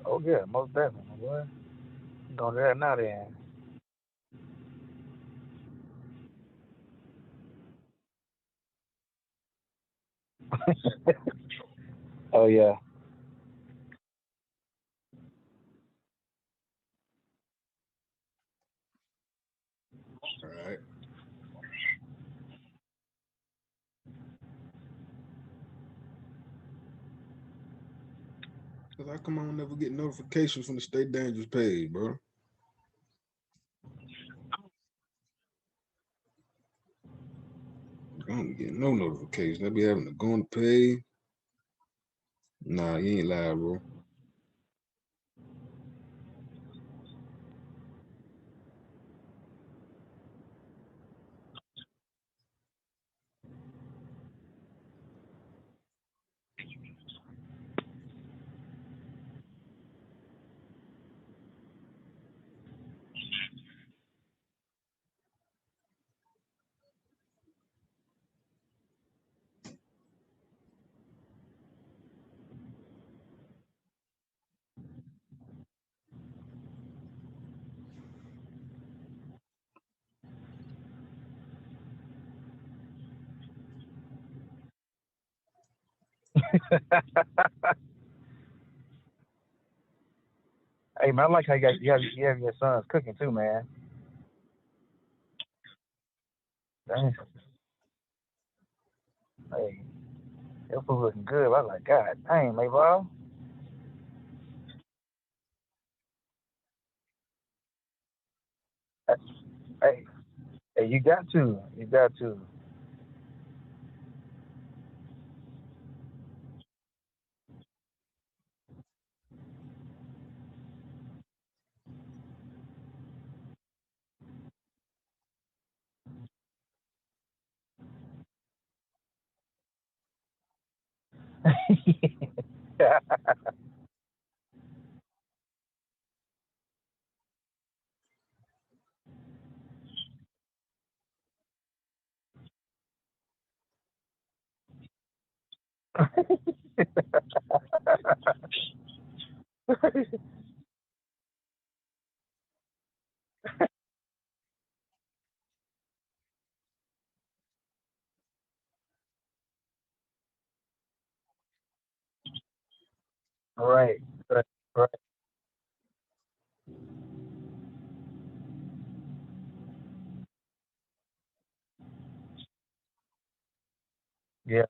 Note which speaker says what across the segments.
Speaker 1: Oh yeah, most definitely, boy. Going to that now then. Oh yeah.
Speaker 2: All right. Cause how come I don't never get notifications from the Stay Dangerous page, bro? I don't get no notifications. I be having to go on the page. Nah, you ain't live, bro.
Speaker 1: Hey man, I like how you have your sons cooking too, man. Dang. Hey, your food looking good. I was like, God dang, my bro. Hey, hey, you got to. You got to. Right. Right. Right. Yeah.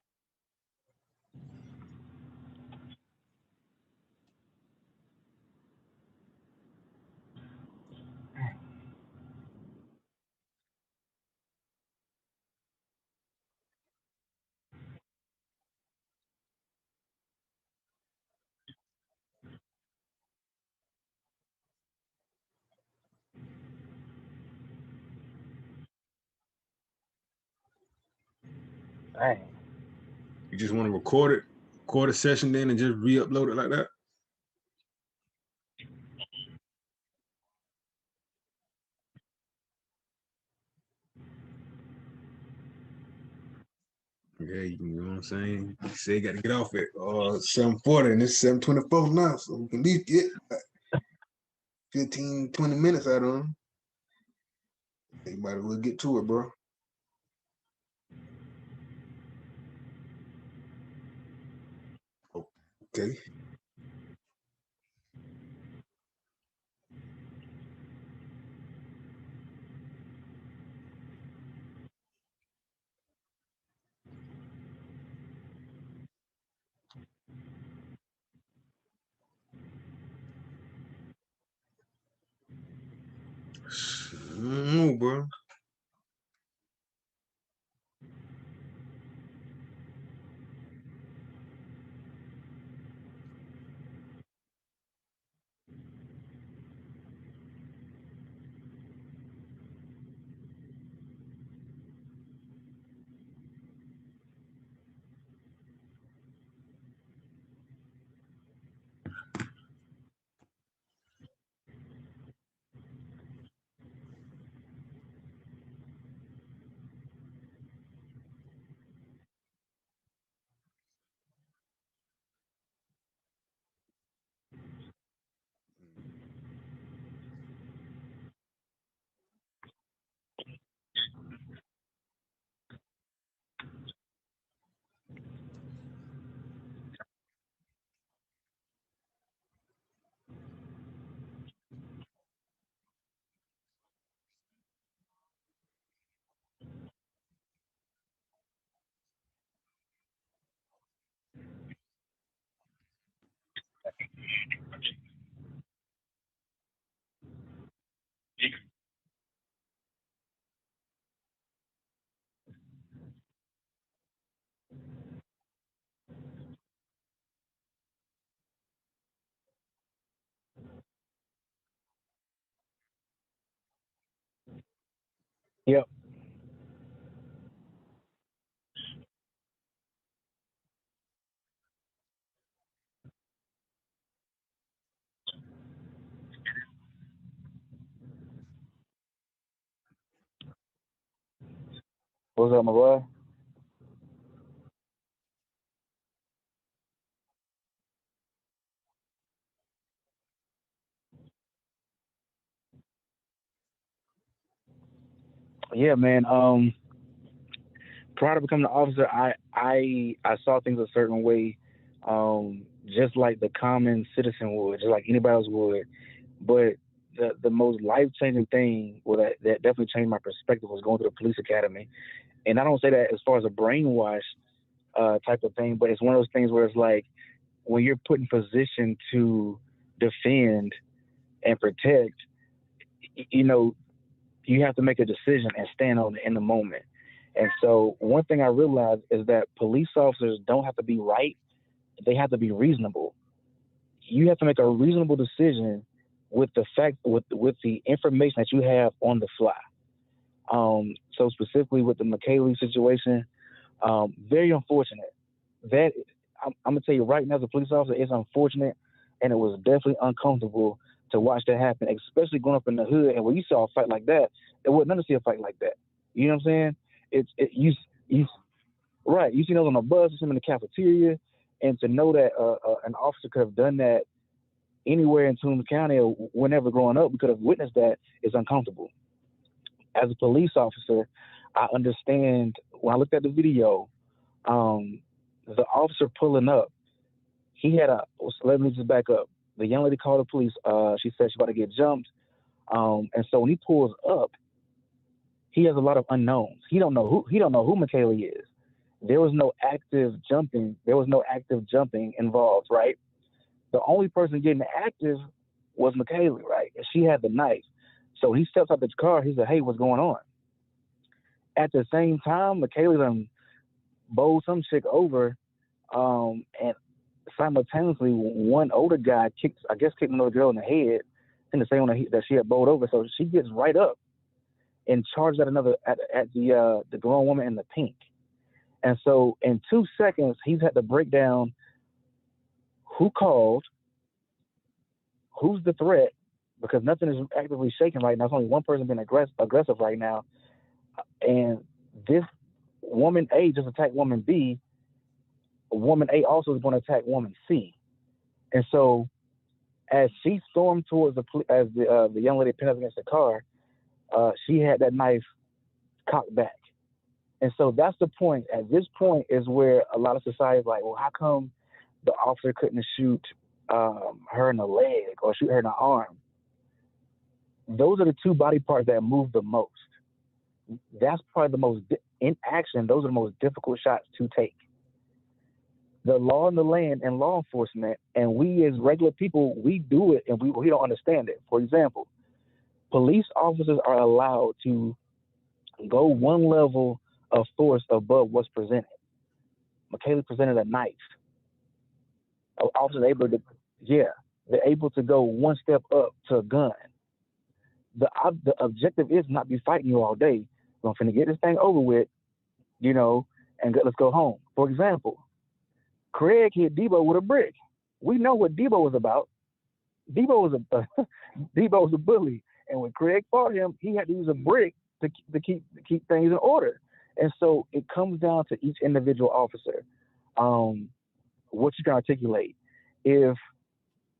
Speaker 1: Dang.
Speaker 2: You just want to record a session then and just re-upload it like that? Yeah, you know what I'm saying? You say you got to get off at 7:40 and it's 7:24 now, so we can at least get like 15, 20 minutes out of them. You might as well get to it, bro. Okay. No, bro.
Speaker 1: Yep. What's up, my boy? Yeah, man. Prior to becoming an officer, I saw things a certain way, just like the common citizen would, just like anybody else would. But the most life changing thing, well, that definitely changed my perspective, was going to the police academy. And I don't say that as far as a brainwash type of thing, but it's one of those things where it's like when you're put in position to defend and protect, you know, you have to make a decision and stand on it in the moment. And so one thing I realized is that police officers don't have to be right; they have to be reasonable. You have to make a reasonable decision with the fact with the information that you have on the fly. So specifically with the McKaylee situation, very unfortunate. That I'm gonna tell you right now, as a police officer, it's unfortunate, and it was definitely uncomfortable to watch that happen, especially growing up in the hood. And when you saw a fight like that, it wasn't nothing to see a fight like that. You know what I'm saying? You right. You see those on the bus, you see them in the cafeteria, and to know that an officer could have done that anywhere in Toombs County or whenever growing up, we could have witnessed that, is uncomfortable. As a police officer, I understand when I looked at the video, um, the officer pulling up, he had a, so let me just back up. The young lady called the police. She said she's about to get jumped. And so when he pulls up, he has a lot of unknowns. He don't know who McKaylee is. There was no active jumping. There was no active jumping involved, right? The only person getting active was McKaylee, right? And she had the knife. So he steps out the car. He said, "Hey, what's going on?" At the same time, McKaylee done bowled some chick over, and simultaneously, one older guy kicked another girl in the head, and the same one that she had bowled over. So she gets right up and charges at the grown woman in the pink. And so in 2 seconds, he's had to break down who called, who's the threat, because nothing is actively shaking right now. It's only one person being aggressive right now, and this woman A just attacked woman B. Woman A also is going to attack woman C. And so as she stormed towards as the young lady pinned up against the car, she had that knife cocked back. And so that's the point. At this point is where a lot of society is like, well, how come the officer couldn't shoot her in the leg or shoot her in the arm? Those are the two body parts that move the most. That's probably the most in action. Those are the most difficult shots to take. The law in the land and law enforcement, and we as regular people, we do it and we don't understand it. For example, police officers are allowed to go one level of force above what's presented. McKaylee presented a knife. Officers able to, yeah, they're able to go one step up to a gun. The objective is not be fighting you all day. I'm finna get this thing over with, you know, and let's go home. For example, Craig hit Debo with a brick. We know what Debo was about. Debo was Debo was a bully, and when Craig fought him, he had to use a brick to keep things in order. And so it comes down to each individual officer, what you can articulate. If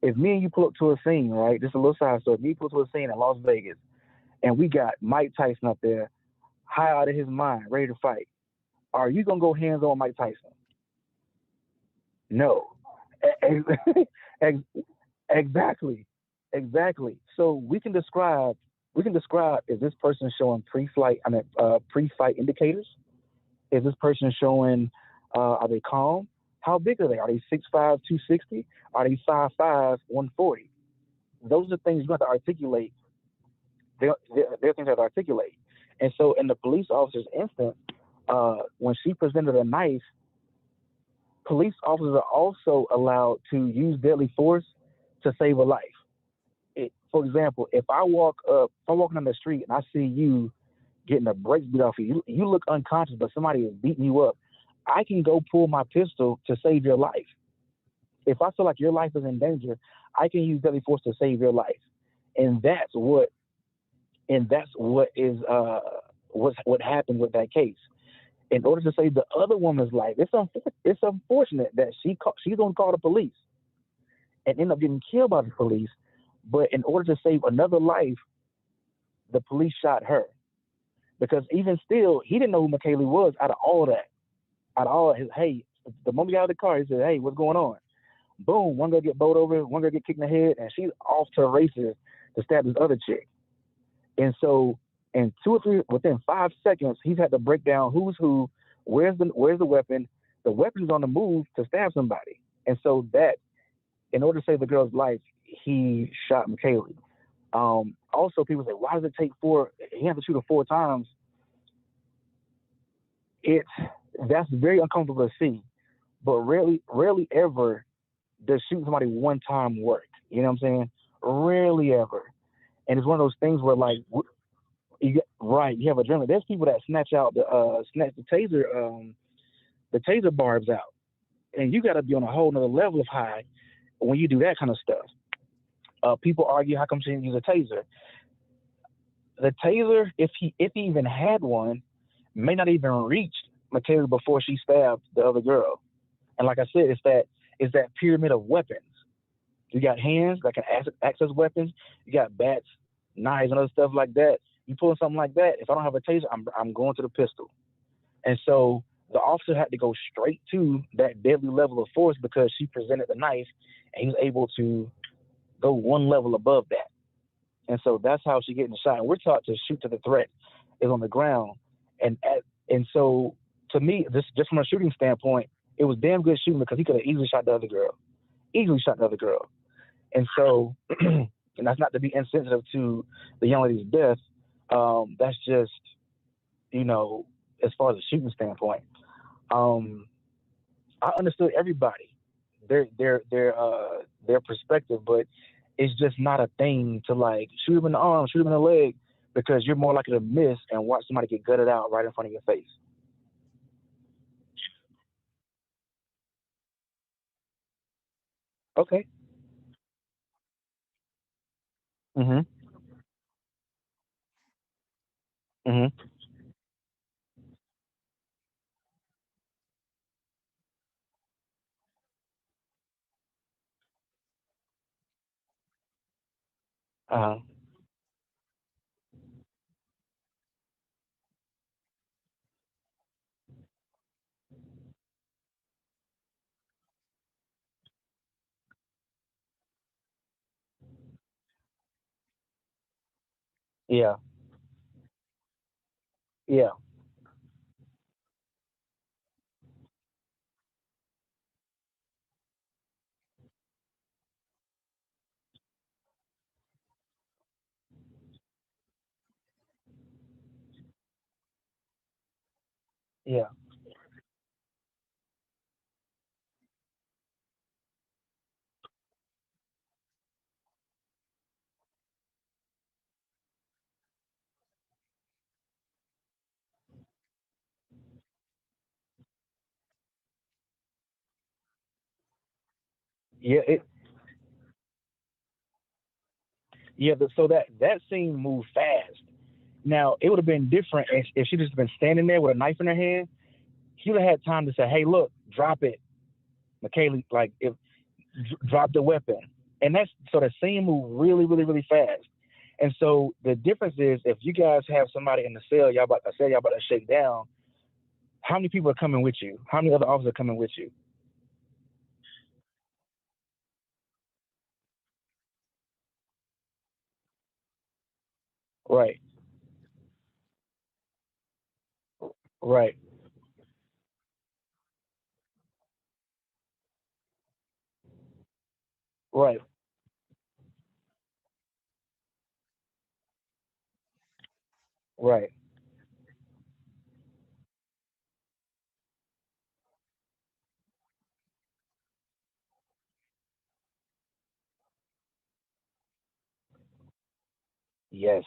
Speaker 1: if me and you pull up to a scene, right? Just a little side story. Me pull up to a scene in Las Vegas, and we got Mike Tyson up there, high out of his mind, ready to fight. Are you gonna go hands on Mike Tyson? No. Exactly, exactly. So we can describe is this person showing pre-fight indicators? Is this person showing are they calm? How big are they? Are they 6'5", 260? Are they 5'5", 140? Those are things you have to articulate. They're things you have to articulate. And so in the police officer's instance, when she presented a knife, police officers are also allowed to use deadly force to save a life. For example, if I'm walking on the street and I see you getting the brakes beat off you. You look unconscious, but somebody is beating you up. I can go pull my pistol to save your life. If I feel like your life is in danger, I can use deadly force to save your life. And that's what is what happened with that case. In order to save the other woman's life, it's unfortunate that she's gonna call the police and end up getting killed by the police. But in order to save another life, the police shot her because even still, he didn't know who McKaylee was out of all that. Out of all his, hey, the moment he got out of the car, he said, "Hey, what's going on?" Boom, one girl get bowled over, one girl get kicked in the head, and she's off to races to stab this other chick. And so, in two or three, within 5 seconds, he's had to break down who's who, where's the weapon. The weapon's on the move to stab somebody. And so that, in order to save the girl's life, he shot McKaylee. Also, people say, why does it take four? He had to shoot her 4 times. It's That's very uncomfortable to see, but rarely ever does shooting somebody 1 time work. You know what I'm saying? Rarely ever. And it's one of those things where like right, you have adrenaline. There's people that snatch the taser barbs out, and you got to be on a whole nother level of high when you do that kind of stuff. People argue how come she didn't use a taser. The taser, if he even had one, may not even reach McKayla before she stabbed the other girl. And like I said, it's that pyramid of weapons. You got hands that can access weapons. You got bats, knives, and other stuff like that. You pull something like that. If I don't have a taser, I'm going to the pistol. And so the officer had to go straight to that deadly level of force because she presented the knife, and he was able to go one level above that. And so that's how she getting shot. And we're taught to shoot to the threat is on the ground. And so to me, this just from a shooting standpoint, it was damn good shooting because he could have easily shot the other girl. Easily shot the other girl. And so, and that's not to be insensitive to the young lady's death. That's just, you know, as far as a shooting standpoint. Um, I understood everybody, their perspective, but it's just not a thing to like shoot him in the arm, shoot him in the leg, because you're more likely to miss and watch somebody get gutted out right in front of your face. Okay. Mhm. Mhm. Uh huh. Yeah. Yeah. Yeah. Yeah. So that scene moved fast. Now it would have been different if she just been standing there with a knife in her hand. She would have had time to say, "Hey, look, drop it, McKaylee." Like if drop the weapon, and that's so the scene moved really, really, really fast. And so the difference is if you guys have somebody in the cell, y'all about to shake down. How many people are coming with you? How many other officers are coming with you? Right, right, right, right. Yes.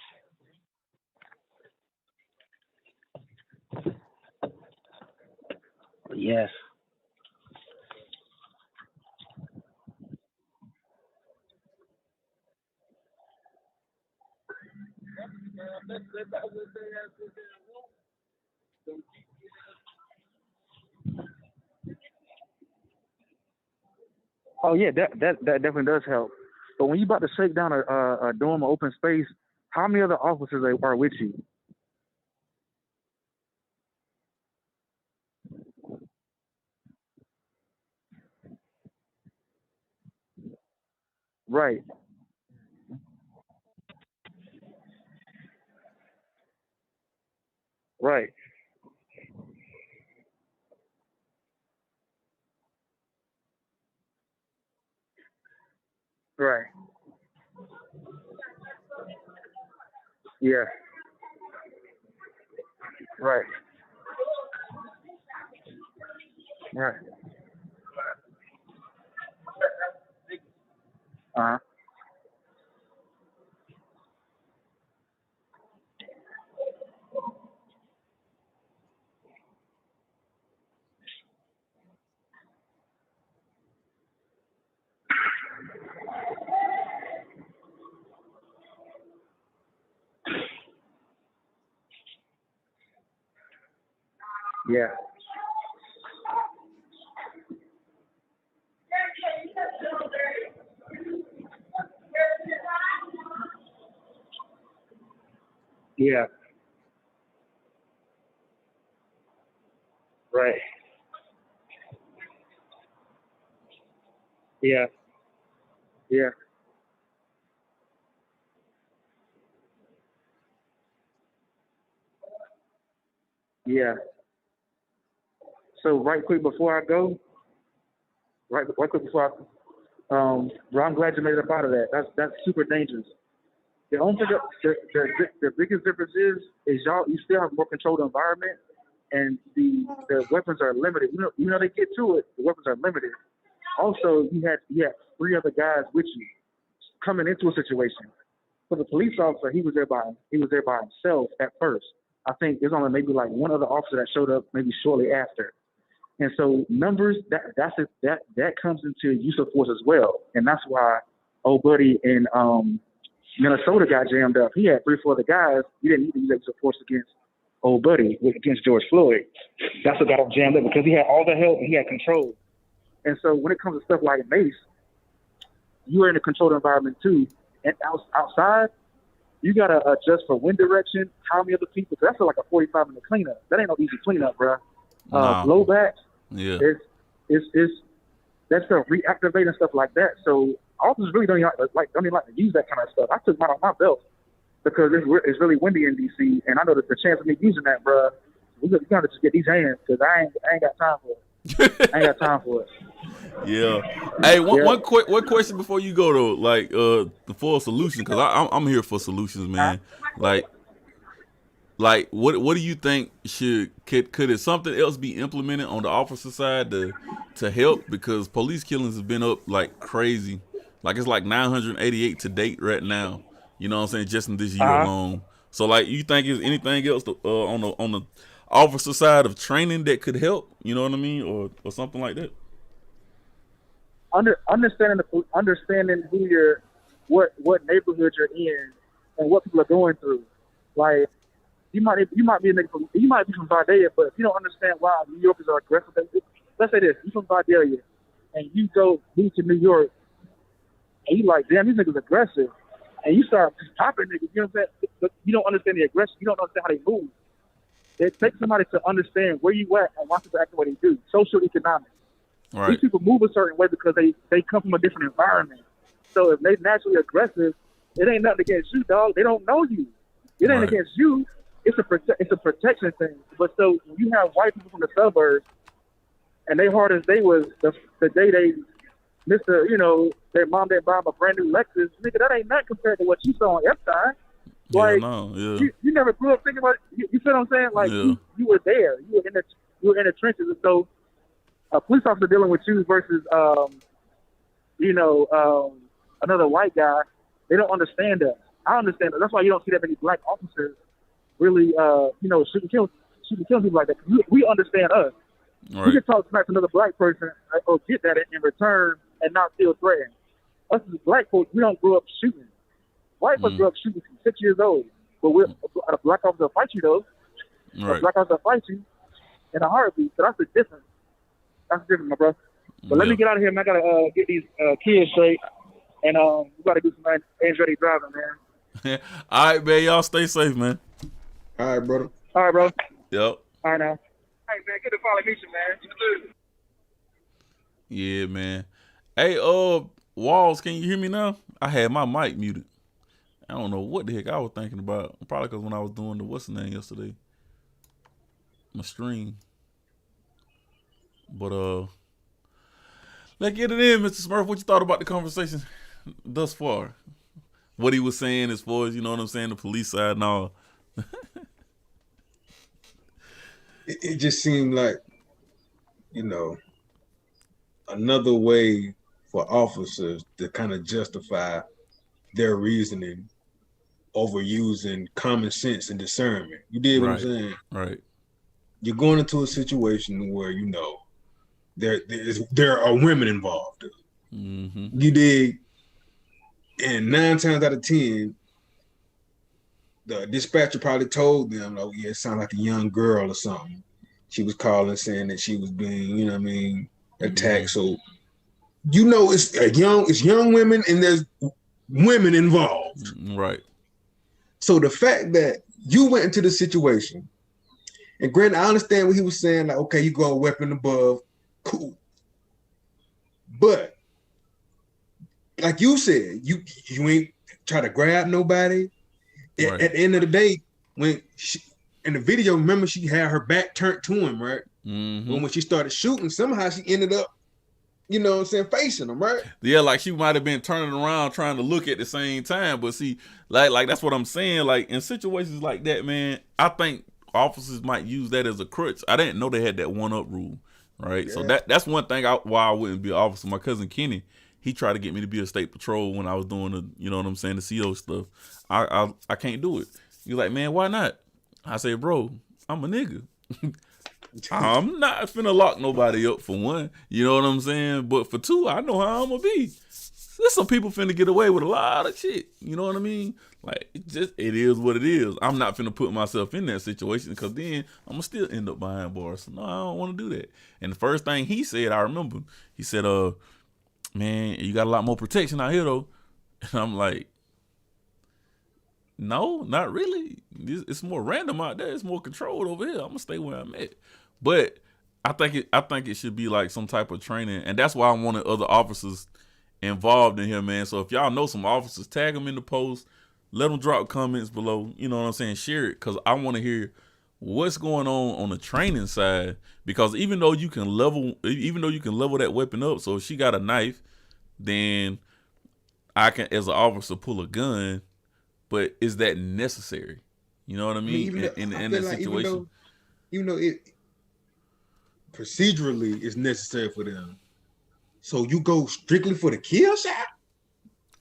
Speaker 1: Yes. Oh yeah, that definitely does help. But when you about to shake down a dorm or open space, how many other officers are with you? Right, right, right. Yeah, right, right. Uh huh. Yeah, yeah. Right. Yeah, yeah, yeah. So right quick before I go, right quick before bro, I'm glad you made it up out of that. That's super dangerous. The only thing, the biggest difference is y'all you still have more controlled environment, and the weapons are limited. You know they get to it. The weapons are limited. Also, you had three other guys with you coming into a situation. For the police officer, he was there by himself at first. I think there's only maybe like one other officer that showed up maybe shortly after. And so numbers that comes into use of force as well, and that's why old buddy in Minnesota got jammed up. He had three, four other guys. He didn't need to use use of force against old buddy against George Floyd. That's what got him jammed up because he had all the help and he had control. And so when it comes to stuff like Mace, you are in a controlled environment too. And outside, you gotta adjust for wind direction, how many other people. 'Cause that's like a 45-minute cleanup. That ain't no easy cleanup, bro.
Speaker 3: Nah.
Speaker 1: Blowback
Speaker 3: Yeah.
Speaker 1: is that's stuff reactivate and stuff like that. So officers really don't even like to use that kind of stuff. I took mine off my belt because it's really windy in DC, and I know that the chance of me using that, bro, we gotta just get these hands because I ain't got time for it. I ain't got time for it.
Speaker 3: Yeah. Hey,
Speaker 1: Yeah.
Speaker 3: one question before you go though, like for a solution, because I'm here for solutions, man. Like what do you think could it something else be implemented on the officer side to help, because police killings have been up like crazy, like it's like 988 to date right now. You know what I'm saying, just in this year
Speaker 1: Uh huh.
Speaker 3: alone. So like, you think is anything else on the officer side of training that could help? You know what I mean, or something like that.
Speaker 1: Understanding who you're, what neighborhood you're in, and what people are going through. Like you might be a nigga from, you might be from Vidalia, but if you don't understand why New Yorkers are aggressive, let's say this: you from Vidalia, and you go move to New York, and you like, damn, these niggas aggressive, and you start just popping niggas. You know what I'm saying? But you don't understand the aggression. You don't understand how they move. It takes somebody to understand where you at and why people act the way they do. Social economics. These
Speaker 3: Right.
Speaker 1: people move a certain way because they come from a different environment. So if they naturally aggressive, it ain't nothing against you, dog. They don't know you. It ain't
Speaker 3: Right.
Speaker 1: against you. It's a protection thing. But so when you have white people from the suburbs and they hard as they was the day they missed their mom didn't buy them a brand new Lexus, nigga, that ain't nothing compared to what you saw on Epstein.
Speaker 3: Yeah.
Speaker 1: Like
Speaker 3: No. Yeah.
Speaker 1: you never grew up thinking about you feel what I'm saying? Like
Speaker 3: Yeah.
Speaker 1: you were there. You were in the trenches. And so a police officer dealing with you versus another white guy, they don't understand us. I understand that. That's why you don't see that many black officers really shooting killing people like that. We understand us. You can talk smack to another black person or get that in return and not feel threatened. Us as black folks, we don't grow up shooting. White folks grow up shooting from 6 years old. But a black officer will fight you, though.
Speaker 3: Right.
Speaker 1: A black officer will fight you in a heartbeat. So that's the difference. That's the difference, my bro. But let me get out of here, man. I got to get these kids straight. And we got to do some Andretti driving, man.
Speaker 3: All right, man. Y'all stay safe, man.
Speaker 2: All right, brother.
Speaker 1: All right, bro.
Speaker 3: Yep.
Speaker 1: All right, now. Hey, man. Good to follow meet you, man.
Speaker 3: Yeah, man. Hey, Walls, can you hear me now? I had my mic muted. I don't know what the heck I was thinking about. Probably because when I was doing the what's the name yesterday, my stream. But let's get it in, Mr. Smurf. What you thought about the conversation thus far? What he was saying as far as, you know what I'm saying, the police side and all.
Speaker 2: It just seemed like, you know, another way for officers to kind of justify their reasoning over using common sense and discernment. You did what I'm saying?
Speaker 3: Right.
Speaker 2: You're going into a situation where, you know, there are women involved.
Speaker 3: Mm-hmm.
Speaker 2: You did, and 9 times out of 10, the dispatcher probably told them, "Oh yeah, it sounded like a young girl or something." She was calling saying that she was being, you know what I mean, attacked. So, you know, it's young women and there's women involved.
Speaker 3: Right.
Speaker 2: So the fact that you went into the situation, and granted, I understand what he was saying, like, okay, you go a weapon above, cool. But like you said, you ain't try to grab nobody. Right. At the end of the day, when in the video, remember she had her back turned to him, right?
Speaker 3: Mm-hmm.
Speaker 2: When she started shooting, somehow she ended up, you know what I'm saying, facing him, right?
Speaker 3: Yeah, like she might have been turning around trying to look at the same time. But see, like that's what I'm saying. Like in situations like that, man, I think officers might use that as a crutch. I didn't know they had that 1-up rule, right? Yeah. So that's one thing why I wouldn't be an officer. My cousin Kenny, he tried to get me to be a state patrol when I was doing the, you know what I'm saying, the CO stuff. I can't do it. You're like, man, why not? I say, bro, I'm a nigga. I'm not finna lock nobody up for one. You know what I'm saying? But for two, I know how I'm gonna be. There's some people finna get away with a lot of shit. You know what I mean? Like, it is what it is. I'm not finna put myself in that situation because then I'm gonna still end up behind bars. So no, I don't want to do that. And the first thing he said, I remember, he said, man, you got a lot more protection out here though. And I'm like, no, not really. It's more random out there. It's more controlled over here. I'm gonna stay where I'm at. But I think it should be like some type of training, and that's why I wanted other officers involved in here, man. So if y'all know some officers, tag them in the post, let them drop comments below. You know what I'm saying? Share it, because I want to hear what's going on the training side. Because even though you can level that weapon up, so if she got a knife, then I can, as an officer, pull a gun. But is that necessary? You know what I mean? In that like situation,
Speaker 2: even though it procedurally is necessary for them, so you go strictly for the kill shot,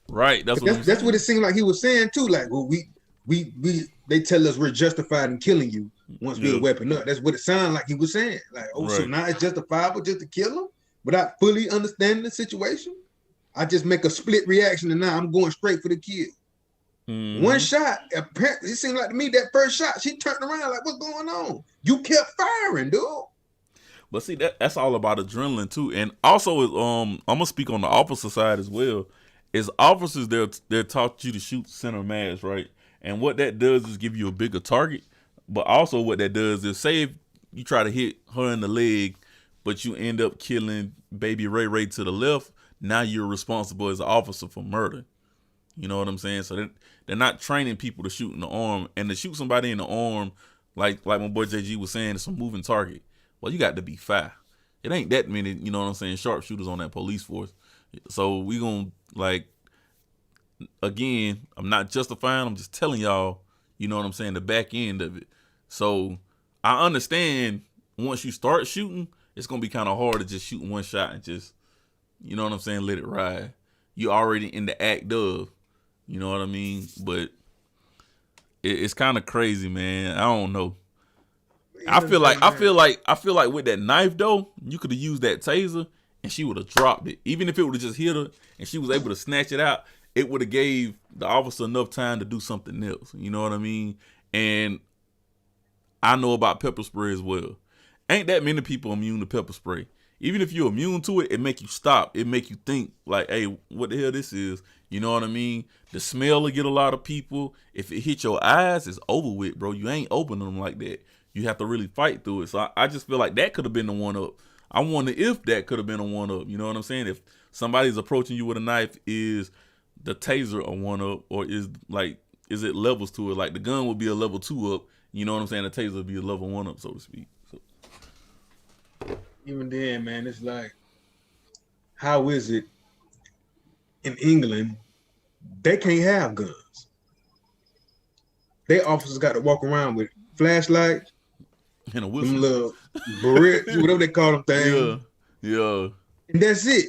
Speaker 3: right? That's
Speaker 2: what it seemed like he was saying too. Like, well, they tell us we're justified in killing you once we weapon up. That's what it sounded like he was saying. Like, so now it's justifiable just to kill him without fully understanding the situation. I just make a split reaction, and now I'm going straight for the kill. Mm-hmm. One shot, apparently, it seemed like to me that first shot, she turned around like, what's going on? You kept firing, dude.
Speaker 3: But see, that's all about adrenaline too. And also, I'm gonna speak on the officer side as well. Is officers they're taught you to shoot center mass, right? And what that does is give you a bigger target. But also, what that does is, say if you try to hit her in the leg, but you end up killing baby Ray to the left, now you're responsible as an officer for murder. You know what I'm saying? So they're not training people to shoot in the arm, and to shoot somebody in the arm, like my boy JG was saying, it's a moving target. Well, you got to be fast. It ain't that many, you know what I'm saying, sharpshooters on that police force. So we gonna, like, again, I'm not justifying, I'm just telling y'all, you know what I'm saying, the back end of it. So I understand once you start shooting, it's gonna be kind of hard to just shoot one shot and just, you know what I'm saying, let it ride. You already in the act of, you know what I mean? But it's kind of crazy, man. I don't know. I feel like with that knife though, you could have used that taser and she would have dropped it. Even if it would have just hit her and she was able to snatch it out, it would have gave the officer enough time to do something else. You know what I mean? And I know about pepper spray as well. Ain't that many people immune to pepper spray. Even if you're immune to it, it make you stop. It make you think like, hey, what the hell this is? You know what I mean? The smell will get a lot of people. If it hit your eyes, it's over with, bro. You ain't opening them like that. You have to really fight through it. So I just feel like that could have been the one up. I wonder if that could have been a one up. You know what I'm saying? If somebody's approaching you with a knife, is the taser a one up, or is it levels to it? Like the gun would be a level 2 up. You know what I'm saying? The taser would be a level 1 up, so to speak. So.
Speaker 2: Even then, man, it's like, how is it in England? They can't have guns. Their officers got to walk around with flashlights
Speaker 3: and a whistle,
Speaker 2: them little berets, whatever they call them things.
Speaker 3: Yeah.
Speaker 2: And that's it.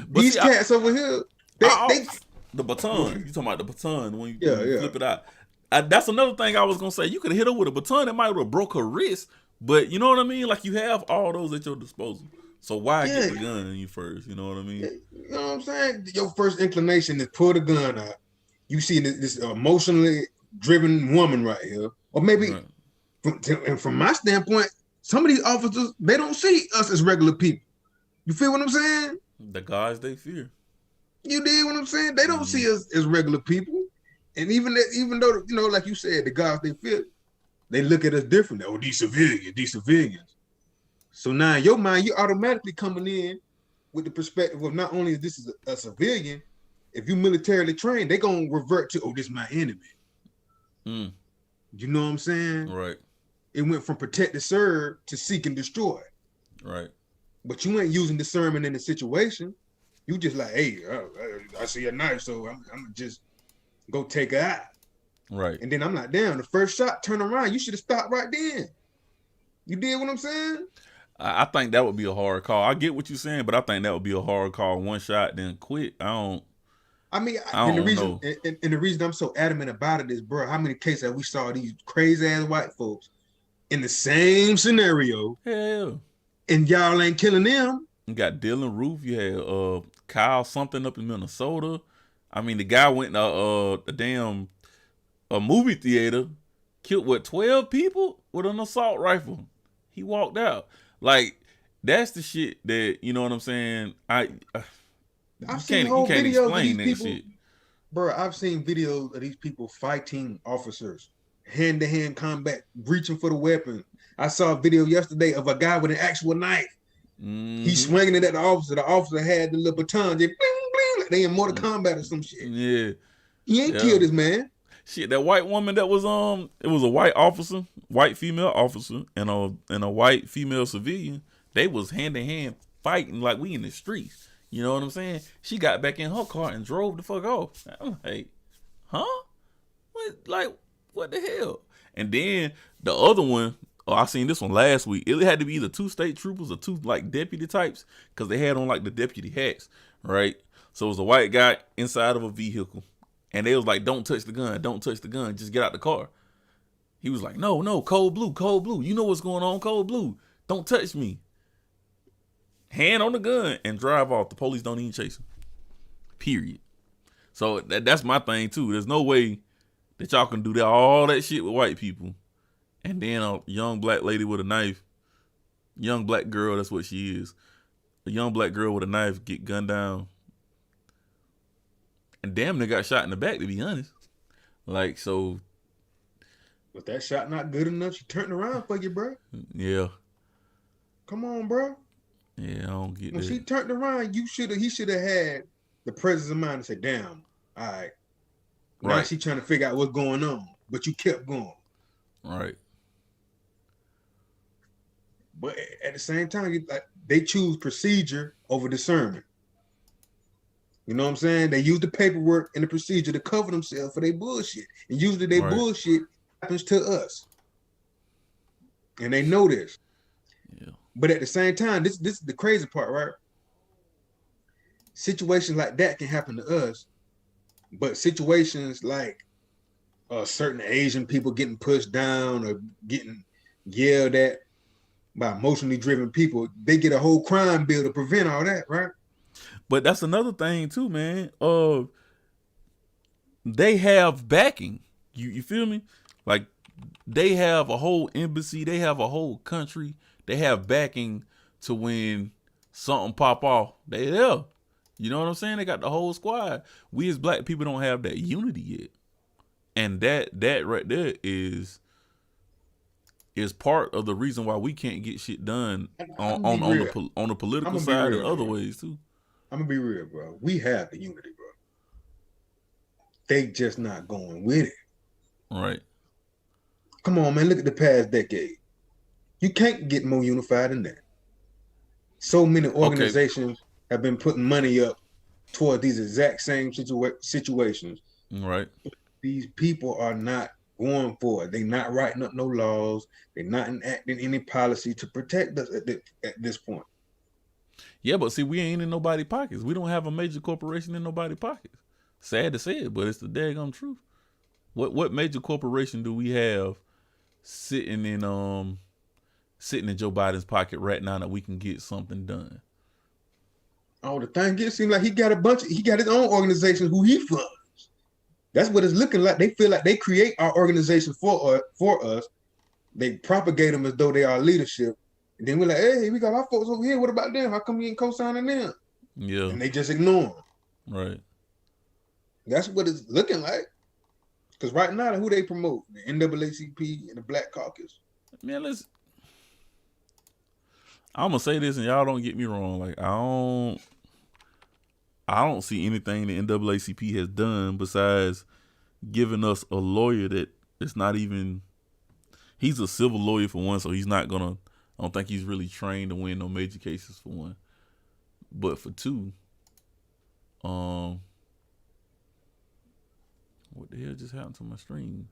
Speaker 2: But these cats over here, they
Speaker 3: the baton. You talking about the baton when you flip it out? That's another thing I was gonna say. You could have hit her with a baton that might have broke her wrist, but you know what I mean. Like you have all those at your disposal. So why get the gun in you first? You know what I mean?
Speaker 2: You know what I'm saying? Your first inclination is pull the gun out. You see this emotionally driven woman right here, or maybe, from my standpoint, some of these officers, they don't see us as regular people. You feel what I'm saying?
Speaker 3: The guys they fear.
Speaker 2: You dig what I'm saying? They don't see us as regular people, and even though you know, like you said, the guys they fear, they look at us differently. Oh, these civilians. So now in your mind, you're automatically coming in with the perspective of not only is this a civilian, if you militarily trained, they're going to revert to, oh, this is my enemy. You know what I'm saying?
Speaker 3: Right.
Speaker 2: It went from protect and serve to seek and destroy.
Speaker 3: Right.
Speaker 2: But you ain't using discernment in the situation. You just like, hey, I see a knife, so I'm going to just go take her out.
Speaker 3: Right.
Speaker 2: And then I'm like, damn, the first shot, turn around. You should have stopped right then. You did what I'm saying?
Speaker 3: I think that would be a hard call. I get what you're saying, but I think that would be a hard call. One shot, then quit. I don't know.
Speaker 2: And the reason I'm so adamant about it is, bro, how many cases have we saw these crazy ass white folks in the same scenario?
Speaker 3: Hell.
Speaker 2: And y'all ain't killing them.
Speaker 3: You got Dylan Roof. You had Kyle something up in Minnesota. I mean, the guy went to a movie theater, killed 12 people with an assault rifle. He walked out. Like, that's the shit that, you know what I'm saying? I've seen whole videos of these people. Shit.
Speaker 2: Bro, I've seen videos of these people fighting officers, hand-to-hand combat, reaching for the weapon. I saw a video yesterday of a guy with an actual knife. He's swinging it at the officer. The officer had the little baton. They bling, bling, like they in Mortal Kombat or some shit.
Speaker 3: Yeah.
Speaker 2: He ain't killed this man.
Speaker 3: Shit, that white woman that was it was a white female officer and a white female civilian. They was hand in hand fighting like we in the streets. You know what I'm saying? She got back in her car and drove the fuck off. I'm like, huh? What the hell? And then the other one, I seen this one last week. It had to be either 2 state troopers or 2 like deputy types, because they had on like the deputy hats, right? So it was a white guy inside of a vehicle. And they was like, don't touch the gun, just get out the car. He was like, no, cold blue. You know what's going on, cold blue. Don't touch me. Hand on the gun and drive off. The police don't even chase him. Period. So that's my thing too. There's no way that y'all can do all that shit with white people. And then a young black lady with a knife, young black girl, that's what she is. A young black girl with a knife get gunned down. And damn near got shot in the back, to be honest. Like, so.
Speaker 2: But that shot not good enough. She turned around for you, bro.
Speaker 3: Yeah.
Speaker 2: Come on, bro.
Speaker 3: Yeah, I don't get
Speaker 2: when
Speaker 3: that.
Speaker 2: She turned around, he should have had the presence of mind to say, damn, all right. Now
Speaker 3: Right.
Speaker 2: she trying to figure out what's going on. But you kept going.
Speaker 3: Right.
Speaker 2: But at the same time, they choose procedure over discernment. You know what I'm saying? They use the paperwork and the procedure to cover themselves for their bullshit. And usually their bullshit happens to us. And they know this.
Speaker 3: Yeah.
Speaker 2: But at the same time, this is the crazy part, right? Situations like that can happen to us. But situations like certain Asian people getting pushed down or getting yelled at by emotionally driven people, they get a whole crime bill to prevent all that, right?
Speaker 3: But that's another thing too, man. They have backing. You feel me? Like they have a whole embassy, they have a whole country, they have backing to when something pop off. They there. You know what I'm saying? They got the whole squad. We as black people don't have that unity yet. And that right there is part of the reason why we can't get shit done on the political side and other ways too.
Speaker 2: I'm gonna be real, bro. We have the unity, bro. They just not going with it.
Speaker 3: Right.
Speaker 2: Come on, man. Look at the past decade. You can't get more unified than that. So many organizations have been putting money up toward these exact same situations.
Speaker 3: Right.
Speaker 2: These people are not going for it. They're not writing up no laws. They're not enacting any policy to protect us at this point.
Speaker 3: Yeah, but see, we ain't in nobody's pockets. We don't have a major corporation in nobody's pockets. Sad to say it, but it's the daggone truth. What major corporation do we have sitting in Joe Biden's pocket right now that we can get something done?
Speaker 2: Oh, the thing is, seems like he got his own organization who he funds. That's what it's looking like. They feel like they create our organization for us. They propagate them as though they are leadership. And then we're like, hey, we got our folks over here. What about them? How come we ain't co-signing them?
Speaker 3: Yeah.
Speaker 2: And they just ignore them.
Speaker 3: Right. That's
Speaker 2: what it's looking like. Because right now, who they promote? The NAACP and the Black Caucus.
Speaker 3: Man, I'm gonna say this, and y'all don't get me wrong. Like I don't see anything the NAACP has done besides giving us a lawyer that it's not even. He's a civil lawyer for one, so he's not gonna. I don't think he's really trained to win no major cases for one. But for two, what the hell just happened to my stream?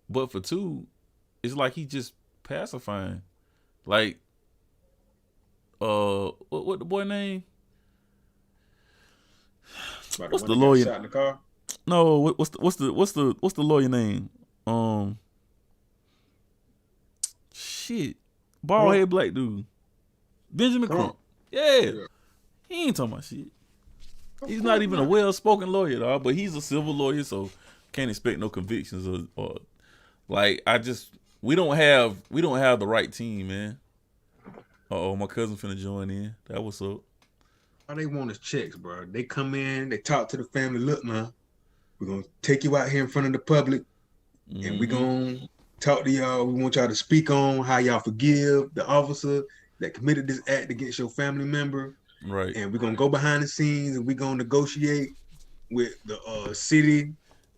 Speaker 3: But for two, it's like he just pacifying. Like, what the boy name? What's the lawyer? Shot in the car? No, what's the lawyer name? Shit, bald head black dude, Benjamin Crump. Yeah, he ain't talking about shit. He's not even a well-spoken lawyer, dog, but he's a civil lawyer, so can't expect no convictions or like we don't have the right team, man. Uh-oh, my cousin finna join in. That what's up.
Speaker 2: All they want is checks, bro. They come in, they talk to the family. Look, man, we're gonna take you out here in front of the public, and we're gonna talk to y'all. We want y'all to speak on how y'all forgive the officer that committed this act against your family member.
Speaker 3: Right.
Speaker 2: And we're gonna go behind the scenes and we're gonna negotiate with the city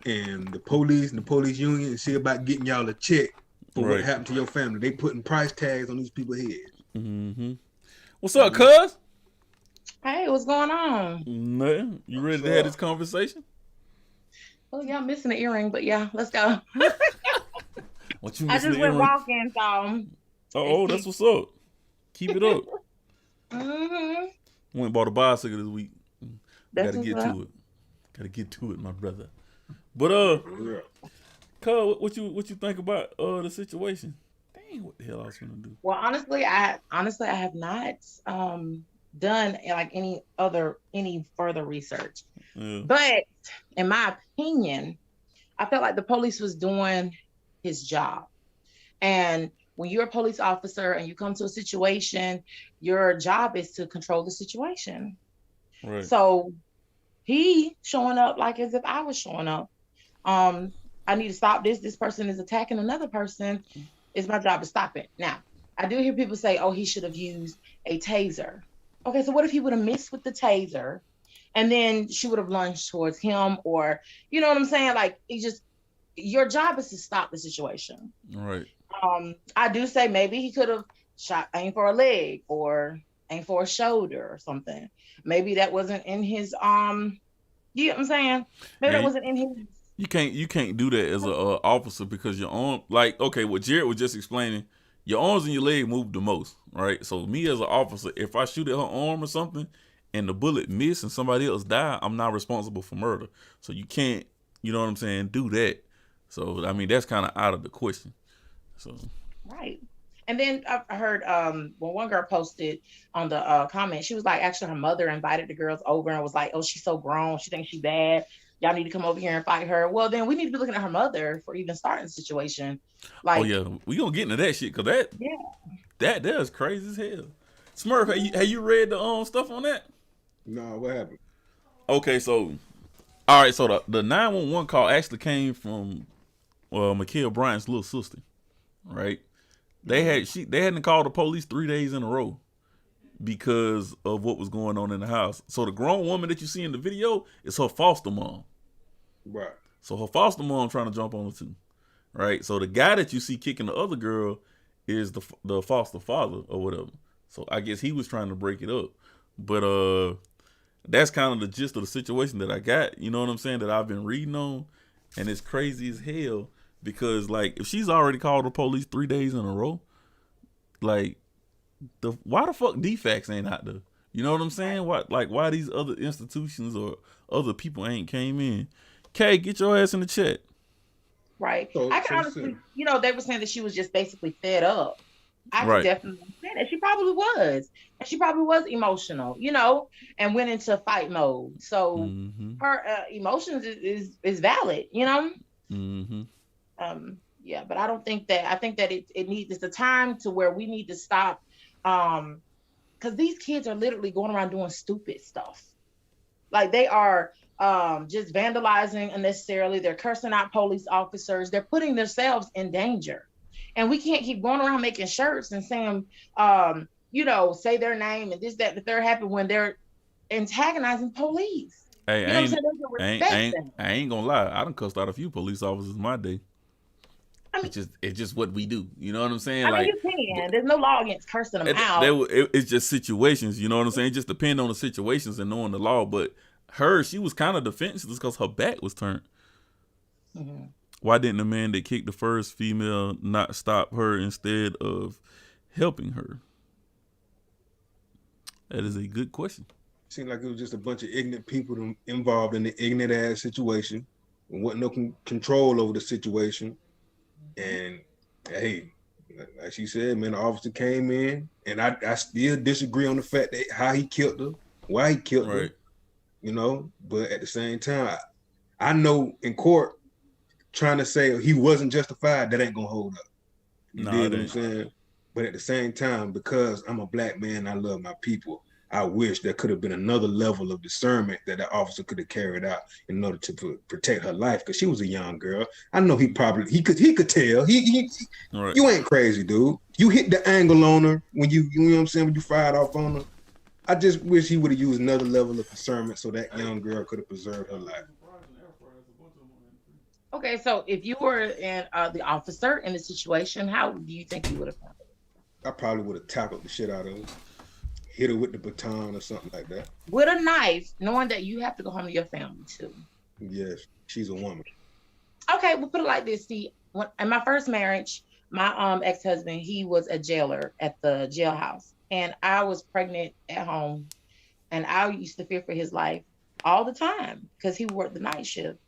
Speaker 2: and the police union and see about getting y'all a check for what happened to your family. They putting price tags on these people's heads.
Speaker 3: Mm-hmm. What's up, cuz?
Speaker 4: Hey, what's going on?
Speaker 3: Nothing. You ready to have this conversation?
Speaker 4: Oh, yeah, I'm missing an earring, but yeah, let's go.
Speaker 3: What you
Speaker 4: I just went walking, so.
Speaker 3: Oh, that's what's up. Keep it up.
Speaker 4: Mm-hmm.
Speaker 3: Went and bought a bicycle this week.
Speaker 4: Gotta
Speaker 3: get to it, my brother. But cuz, what you think about the situation? Dang, what the hell I was gonna do?
Speaker 4: Well, honestly, I have not done like any further research.
Speaker 3: Yeah.
Speaker 4: But in my opinion, I felt like the police was doing his job. And when you're a police officer and you come to a situation, your job is to control the situation.
Speaker 3: Right.
Speaker 4: So he showing up like as if I was showing up. I need to stop this. This person is attacking another person. It's my job to stop it. Now, I do hear people say, oh, he should have used a taser. Okay, so what if he would have missed with the taser and then she would have lunged towards him, or, you know what I'm saying? Like, your job is to stop the situation.
Speaker 3: Right.
Speaker 4: I do say maybe he could have aimed for a leg or aimed for a shoulder or something. Maybe that wasn't in his, you know what I'm saying? Maybe that wasn't in his.
Speaker 3: You can't do that as a officer because your arm, like, okay, what Jared was just explaining, your arms and your leg move the most, right? So me as an officer, if I shoot at her arm or something and the bullet miss and somebody else die, I'm not responsible for murder. So you can't, you know what I'm saying, do that. So, I mean, that's kind of out of the question. So
Speaker 4: Right. And then I heard when one girl posted on the comment, she was like, actually, her mother invited the girls over and was like, "Oh, she's so grown. She thinks she's bad. Y'all need to come over here and fight her." Well, then we need to be looking at her mother for even starting the situation.
Speaker 3: Oh
Speaker 4: Like,
Speaker 3: yeah, we gonna get into that shit because that
Speaker 4: yeah,
Speaker 3: that is crazy as hell. Smurf, have you read the stuff on that?
Speaker 2: No, what happened?
Speaker 3: Okay, so all right, so the 911 call actually came from Ma'Khia Bryant's little sister, right? They hadn't called the police 3 days in a row because of what was going on in the house. So the grown woman that you see in the video is her foster mom.
Speaker 2: Right.
Speaker 3: So her foster mom trying to jump on her too, right? So the guy that you see kicking the other girl is the foster father or whatever. So I guess he was trying to break it up, but that's kind of the gist of the situation that I got. You know what I'm saying? That I've been reading on, and it's crazy as hell because like if she's already called the police 3 days in a row, like why the fuck DFACS ain't out there? You know what I'm saying? Why these other institutions or other people ain't came in? Kay, get your ass in the chat.
Speaker 4: right.
Speaker 2: So,
Speaker 4: I can honestly, they were saying that she was just basically fed up. I could definitely understand that. She probably was. And she probably was emotional, and went into fight mode. So her emotions is valid, Yeah, but I don't think that, I think that it's a time to where we need to stop, because these kids are literally going around doing stupid stuff. Like they are just vandalizing unnecessarily. They're cursing out police officers. They're putting themselves in danger. And we can't keep going around making shirts and saying, say their name and this, that, the third happen when they're antagonizing police.
Speaker 3: Hey, I ain't gonna lie. I done cussed out a few police officers in my day. I mean, it's just what we do. You know what I'm saying?
Speaker 4: I mean, you can. There's no law against cursing them out.
Speaker 3: It's just situations. You know what I'm saying? It just depends on the situations and knowing the law. But she was kind of defenseless because her back was turned. Mm-hmm. Why didn't the man that kicked the first female not stop her instead of helping her? That is a good question.
Speaker 2: Seemed like it was just a bunch of ignorant people involved in the ignorant ass situation and wasn't no control over the situation. And hey, like she said, man, the officer came in, and I still disagree on the fact that how he killed her, why he killed her, but at the same time, I know in court, trying to say he wasn't justified, that ain't gonna hold up. You know what I'm saying? But at the same time, because I'm a black man, I love my people, I wish there could have been another level of discernment that the officer could have carried out in order to protect her life, because she was a young girl. I know he could tell. You ain't crazy, dude. You hit the angle on her when you know what I'm saying, when you fired off on her. I just wish he would have used another level of discernment so that young girl could have preserved her life.
Speaker 4: Okay, so if you were the officer in the situation, how do you think you would have handled it?
Speaker 2: I probably would have tackled the shit out of her, hit her with the baton or something like that.
Speaker 4: With a knife, knowing that you have to go home to your family too.
Speaker 2: Yes, she's a woman.
Speaker 4: Okay, we'll put it like this. See, in my first marriage, my ex-husband, he was a jailer at the jailhouse, and I was pregnant at home, and I used to fear for his life all the time because he worked the night shift.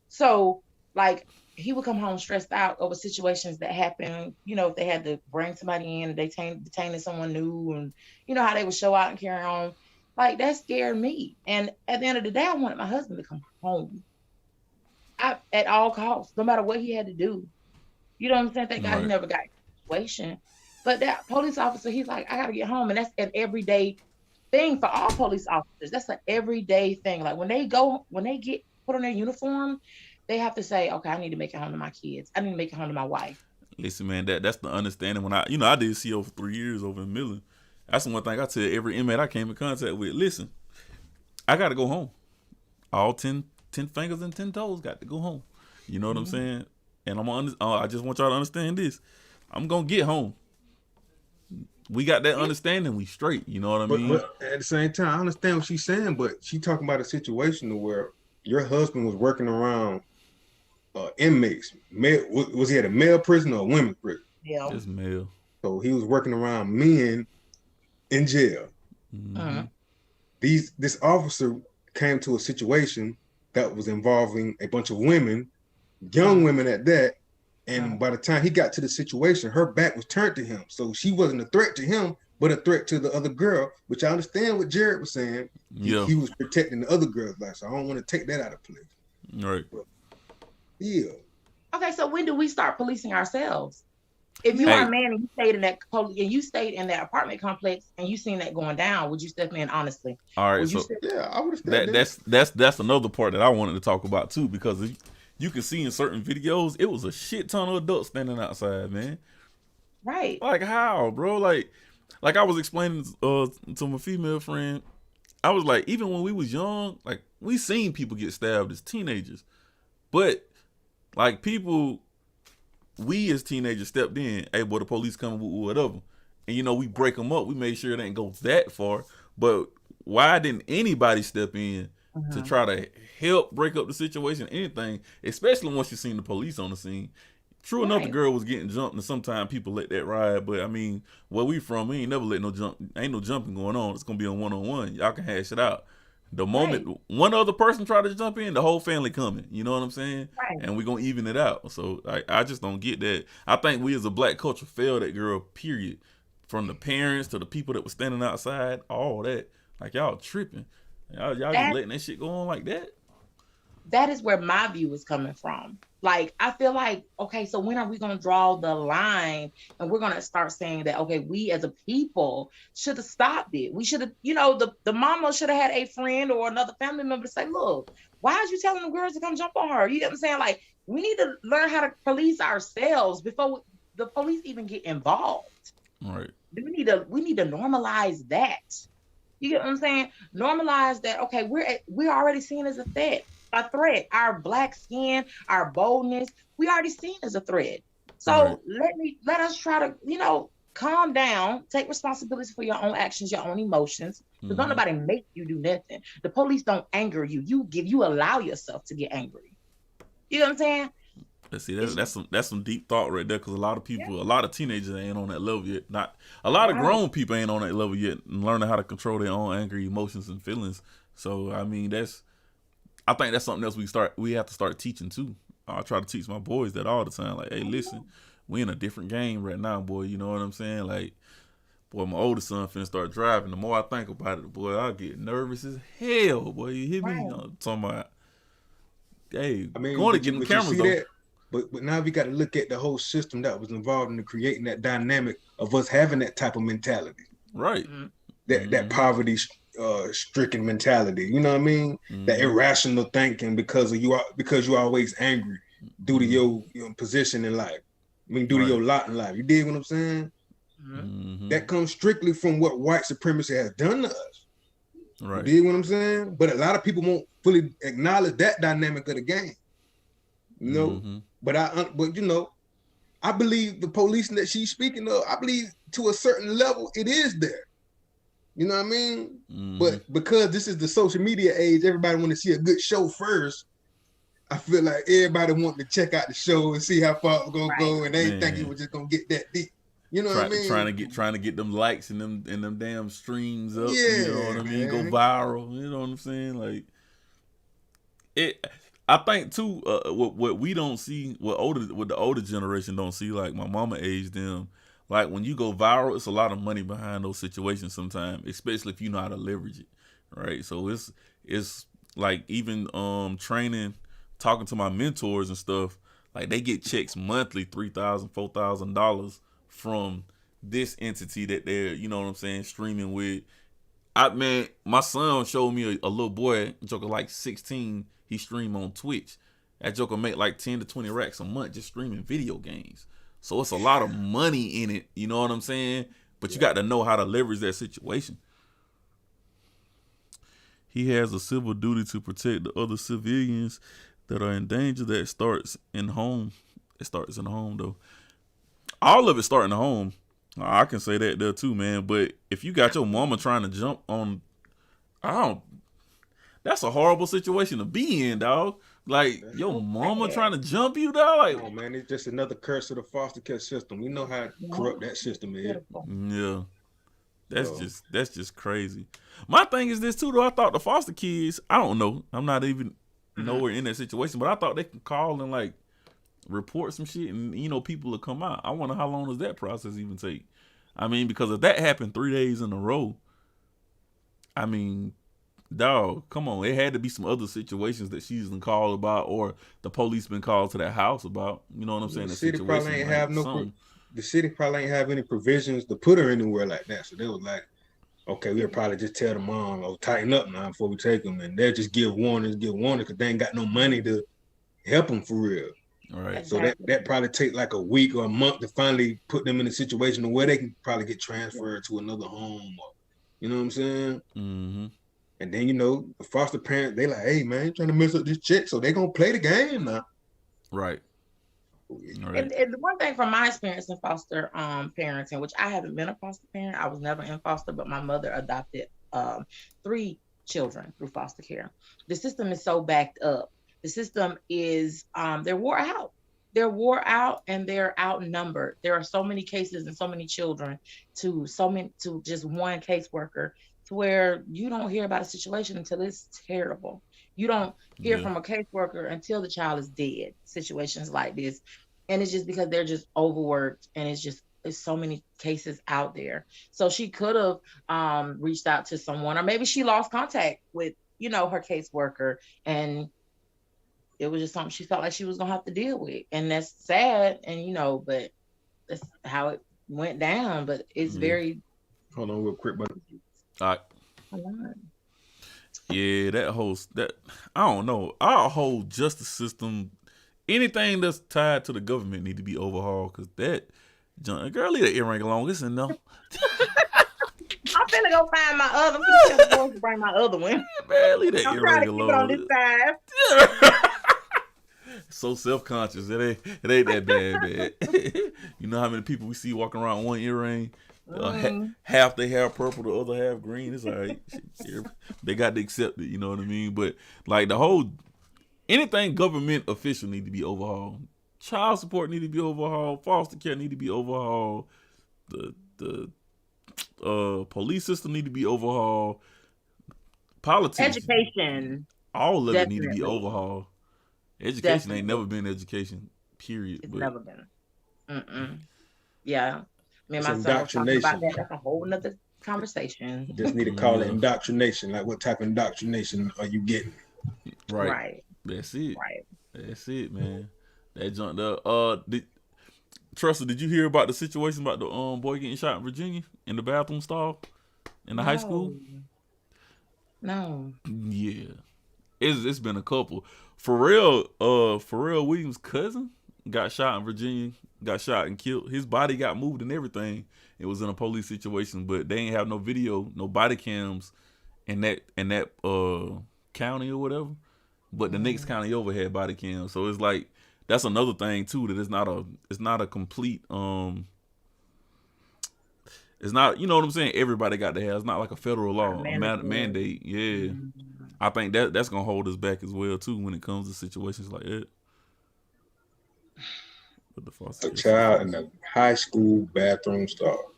Speaker 4: So, like, he would come home stressed out over situations that happened, if they had to bring somebody in and they detaining someone new, and how they would show out and carry on. Like, that scared me. And at the end of the day, I wanted my husband to come home at all costs, no matter what he had to do. You know what I'm saying? Thank God he never got in a situation. But that police officer, he's like, I got to get home. And that's an everyday thing for all police officers. That's an everyday thing. Like, when they get put on their uniform, they have to say, okay, I need to make it home to my kids. I need to make it home to my wife.
Speaker 3: Listen, man, that's the understanding. When I did CO for 3 years over in Midland. That's the one thing I tell every inmate I came in contact with. Listen, I got to go home. All 10 fingers and 10 toes got to go home. You know what I'm saying? And I just want y'all to understand this. I'm going to get home. We got that understanding. We straight. You know what I mean?
Speaker 2: But at the same time, I understand what she's saying, but she talking about a situation where your husband was working around inmates. Was he at a male prison or a women's prison?
Speaker 4: Yeah,
Speaker 3: it's male.
Speaker 2: So he was working around men in jail.
Speaker 3: Mm-hmm.
Speaker 2: This officer came to a situation that was involving a bunch of women, young women at that, And by the time he got to the situation, her back was turned to him. So she wasn't a threat to him, but a threat to the other girl, which I understand what Jared was saying.
Speaker 3: Yeah.
Speaker 2: He was protecting the other girl's life. So I don't want to take that out of place.
Speaker 3: Right.
Speaker 2: But, yeah.
Speaker 4: Okay, so when do we start policing ourselves? If you are a man and you stayed in that apartment complex and you seen that going down, would you step in honestly?
Speaker 3: All right, so
Speaker 2: yeah, I would have stepped in.
Speaker 3: That's another part that I wanted to talk about too, because you can see in certain videos it was a shit ton of adults standing outside, man.
Speaker 4: Right.
Speaker 3: Like how, bro? Like I was explaining to my female friend, I was like, even when we was young, like we seen people get stabbed as teenagers, but like people. We as teenagers stepped in, hey, boy, the police coming with whatever. And, we break them up. We made sure it ain't go that far. But why didn't anybody step in to try to help break up the situation, anything, especially once you seen the police on the scene? True enough, the girl was getting jumped, and sometimes people let that ride. But, I mean, where we from, we ain't never let no jump. Ain't no jumping going on. It's going to be a one-on-one. Y'all can hash it out. The moment one other person try to jump in, the whole family coming. You know what I'm saying?
Speaker 4: Right.
Speaker 3: And we're going to even it out. So I just don't get that. I think we as a black culture failed that girl, period. From the parents to the people that were standing outside, all that. Like, y'all tripping. Y'all just letting that shit go on like that?
Speaker 4: That is where my view is coming from. Like, I feel like, okay, so when are we going to draw the line and we're going to start saying that, okay, we as a people should have stopped it. We should have, the mama should have had a friend or another family member to say, look, why are you telling the girls to come jump on her? You know what I'm saying? Like, we need to learn how to police ourselves before the police even get involved.
Speaker 3: Right.
Speaker 4: We need to normalize that. You get what I'm saying? Normalize that, okay, we're already seen as a threat. Our black skin, our boldness, we already seen as a threat. So let us try to, calm down, take responsibility for your own actions, your own emotions. Because don't nobody make you do nothing. The police don't anger you. You allow yourself to get angry. You know what I'm saying?
Speaker 3: Let's see, that's some deep thought right there. Because a lot of people, a lot of teenagers ain't on that level yet. Not a lot of grown people ain't on that level yet, and learning how to control their own angry emotions and feelings. So I mean, I think that's something else we have to start teaching too. I try to teach my boys that all the time. Like, hey, listen, we in a different game right now, boy. You know what I'm saying? Like, boy, my oldest son finna start driving. The more I think about it, boy, I get nervous as hell, boy. You hear me? I'm talking about, hey,
Speaker 2: I mean,
Speaker 3: going to get them cameras though.
Speaker 2: That? But now we got to look at the whole system that was involved in creating that dynamic of us having that type of mentality.
Speaker 3: Right.
Speaker 2: That poverty stricken mentality, you know what I mean? That irrational thinking because you're always angry due to your position in life. I mean, due to your lot in life. You dig what I'm saying? That comes strictly from what white supremacy has done to us.
Speaker 3: Right.
Speaker 2: You dig what I'm saying? But a lot of people won't fully acknowledge that dynamic of the game. You know, but I believe the policing that she's speaking of, I believe to a certain level it is there. You know what I mean? But because this is the social media age, everybody want to see a good show first. I feel like everybody wanting to check out the show and see how far it's gonna go, and they ain't think it was just gonna get that deep. You know what I mean?
Speaker 3: Trying to get them likes and them damn streams up.
Speaker 2: Yeah,
Speaker 3: you know what I mean? Go viral. You know what I'm saying? Like it. I think too. What we don't see, what the older generation don't see, like my mama age them. Like when you go viral, it's a lot of money behind those situations sometimes, especially if you know how to leverage it, right? So it's like even training, talking to my mentors and stuff, like they get checks monthly, $3,000, $4,000 from this entity that they're, you know what I'm saying, streaming with. My son showed me a little boy, joker like 16, he stream on Twitch. That joker make like 10 to 20 racks a month just streaming video games. So it's a lot of money in it, you know what I'm saying? But you got to know how to leverage that situation. He has a civil duty to protect the other civilians that are in danger. That starts in home. It starts in the home, though. All of it starts in the home. I can say that there too, man. But if you got your mama trying to jump on, that's a horrible situation to be in, dog. Like, your mama trying to jump you, dog? Like,
Speaker 2: oh, man, it's just another curse of the foster care system. We know how corrupt that system is.
Speaker 3: Yeah. That's just crazy. My thing is this, too, though. I thought the foster kids, I don't know. I'm not even nowhere in that situation, but I thought they can call and, like, report some shit, and people will come out. I wonder how long does that process even take? I mean, because if that happened 3 days in a row, I mean, dog, come on. It had to be some other situations that she's been called about, or the police been called to that house about. You know what I'm saying?
Speaker 2: The
Speaker 3: The
Speaker 2: city probably
Speaker 3: situation
Speaker 2: ain't
Speaker 3: like
Speaker 2: have
Speaker 3: something.
Speaker 2: the city probably ain't have any provisions to put her anywhere like that. So they was like, okay, we'll probably just tell the mom, oh, tighten up now before we take them. And they'll just give warnings, because they ain't got no money to help them for real.
Speaker 3: All right.
Speaker 2: So that probably take like a week or a month to finally put them in a situation where they can probably get transferred to another home. Or, you know what I'm saying?
Speaker 3: Mm-hmm.
Speaker 2: And then, the foster parents, they like, hey, man, trying to mess up this chick. So they going to play the game now.
Speaker 3: Right.
Speaker 4: And the one thing from my experience in foster parenting, which I haven't been a foster parent, I was never in foster, but my mother adopted 3 children through foster care. The system is so backed up. The system is they're wore out. They're wore out and they're outnumbered. There are so many cases and so many children to just one caseworker, to where you don't hear about a situation until it's terrible. You don't hear from a caseworker until the child is dead. Situations like this. And it's just because they're just overworked, and it's so many cases out there. So she could have reached out to someone, or maybe she lost contact with, her caseworker, and it was just something she felt like she was gonna have to deal with. And that's sad, and but that's how it went down. But it's very
Speaker 2: Hold on real quick, buddy.
Speaker 3: All right. Yeah, that I don't know. Our whole justice system, anything that's tied to the government need to be overhauled, because girl, leave that earring alone. It's enough.
Speaker 4: I'm finna go find my other. I'm finna to bring my other one.
Speaker 3: Man, leave that
Speaker 4: I'm
Speaker 3: earring
Speaker 4: trying to
Speaker 3: alone.
Speaker 4: keep it on this side.
Speaker 3: So self-conscious. It ain't that bad, man. You know how many people we see walking around with one earring? Half they have purple, the other half green. It's all right. They got to accept it. You know what I mean? But like anything government official need to be overhauled. Child support need to be overhauled. Foster care need to be overhauled. The police system need to be overhauled. Politics,
Speaker 4: education,
Speaker 3: all of it need to be overhauled. Education ain't never been education. Period.
Speaker 4: It's never been. Yeah. Me and
Speaker 2: It's
Speaker 4: my son were talking about that. That's a whole nother conversation.
Speaker 2: Just need to call it indoctrination. Like, what type of indoctrination are you getting?
Speaker 3: Right. That's it.
Speaker 4: Right.
Speaker 3: That's it, man. That jumped up. Tressa, did you hear about the situation about the boy getting shot in Virginia in the bathroom stall in the high school?
Speaker 4: No.
Speaker 3: Yeah. It's been a couple. Pharrell Williams' cousin got shot in Virginia, got shot and killed. His body got moved and everything. It was in a police situation, but they ain't have no video, no body cams in that county or whatever. But the next county over had body cams. So it's like, that's another thing too, that it's not a complete it's not, you know what I'm saying, everybody got to have. It's not like a federal law, a mandate. Yeah. I think that's gonna hold us back as well too when it comes to situations like that.
Speaker 2: A child in a high school bathroom stall.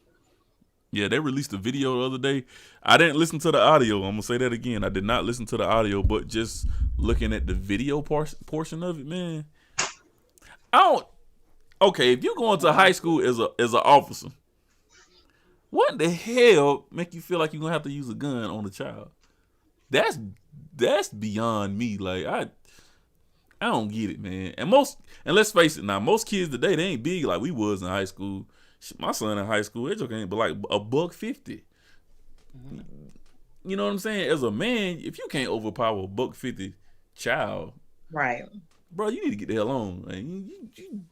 Speaker 3: Yeah, they released a video the other day. I didn't listen to the audio. I'm gonna say that again. I did not listen to the audio, but just looking at the video portion of it, man. Okay, if you go into high school as an officer, what the hell make you feel like you're gonna have to use a gun on a child? That's beyond me. Like, I don't get it, man. And let's face it now, most kids today, they ain't big like we was in high school. My son in high school, that joke ain't but like $150. You know what I'm saying? As a man, if you can't overpower a $150 child,
Speaker 4: right,
Speaker 3: bro, you need to get the hell on. Man.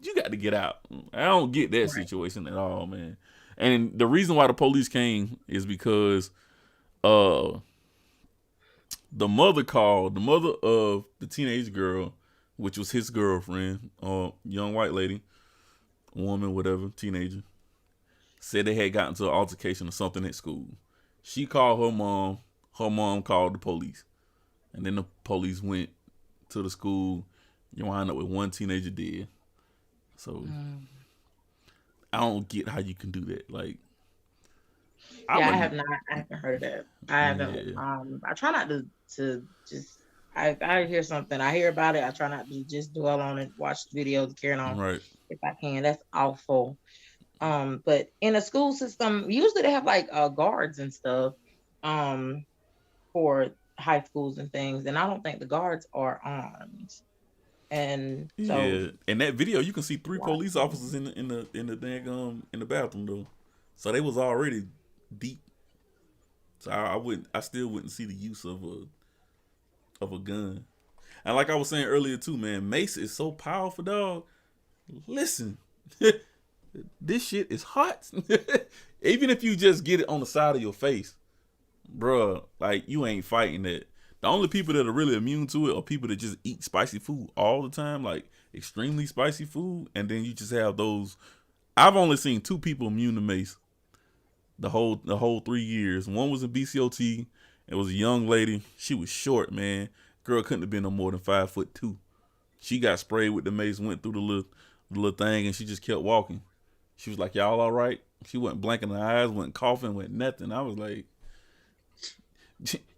Speaker 3: You got to get out. I don't get that situation at all, man. And the reason why the police came is because the mother of the teenage girl, which was his girlfriend, young white lady, woman, whatever, teenager, said they had gotten to an altercation or something at school. She called her mom. Her mom called the police. And then the police went to the school. You wind up with one teenager dead. So I don't get how you can do that. Like,
Speaker 4: I haven't heard of that. I haven't. I try not to just. I hear something, I hear about it. I try not to just dwell on it, watch videos, carry on
Speaker 3: Right.
Speaker 4: if I can. That's awful. But in a school system, usually they have like guards and stuff for high schools and things, and I don't think the guards are armed. And so
Speaker 3: Yeah, in that video, you can see 3 police officers in the dang in the bathroom though, so they was already deep. So I still wouldn't see the use of a gun. And like I was saying earlier too, man, mace is so powerful, dog. Listen, this shit is hot. Even if you just get it on the side of your face, bruh, like you ain't fighting that. The only people that are really immune to it are people that just eat spicy food all the time, like extremely spicy food. And then you just have those. I've only seen 2 people immune to mace the whole 3 years. One was in BCOT. It was a young lady. She was short, man. Girl couldn't have been no more than 5'2". She got sprayed with the mace, went through the little thing, and she just kept walking. She was like, "Y'all all right?" She wasn't blinking her eyes, wasn't coughing, wasn't nothing. I was like,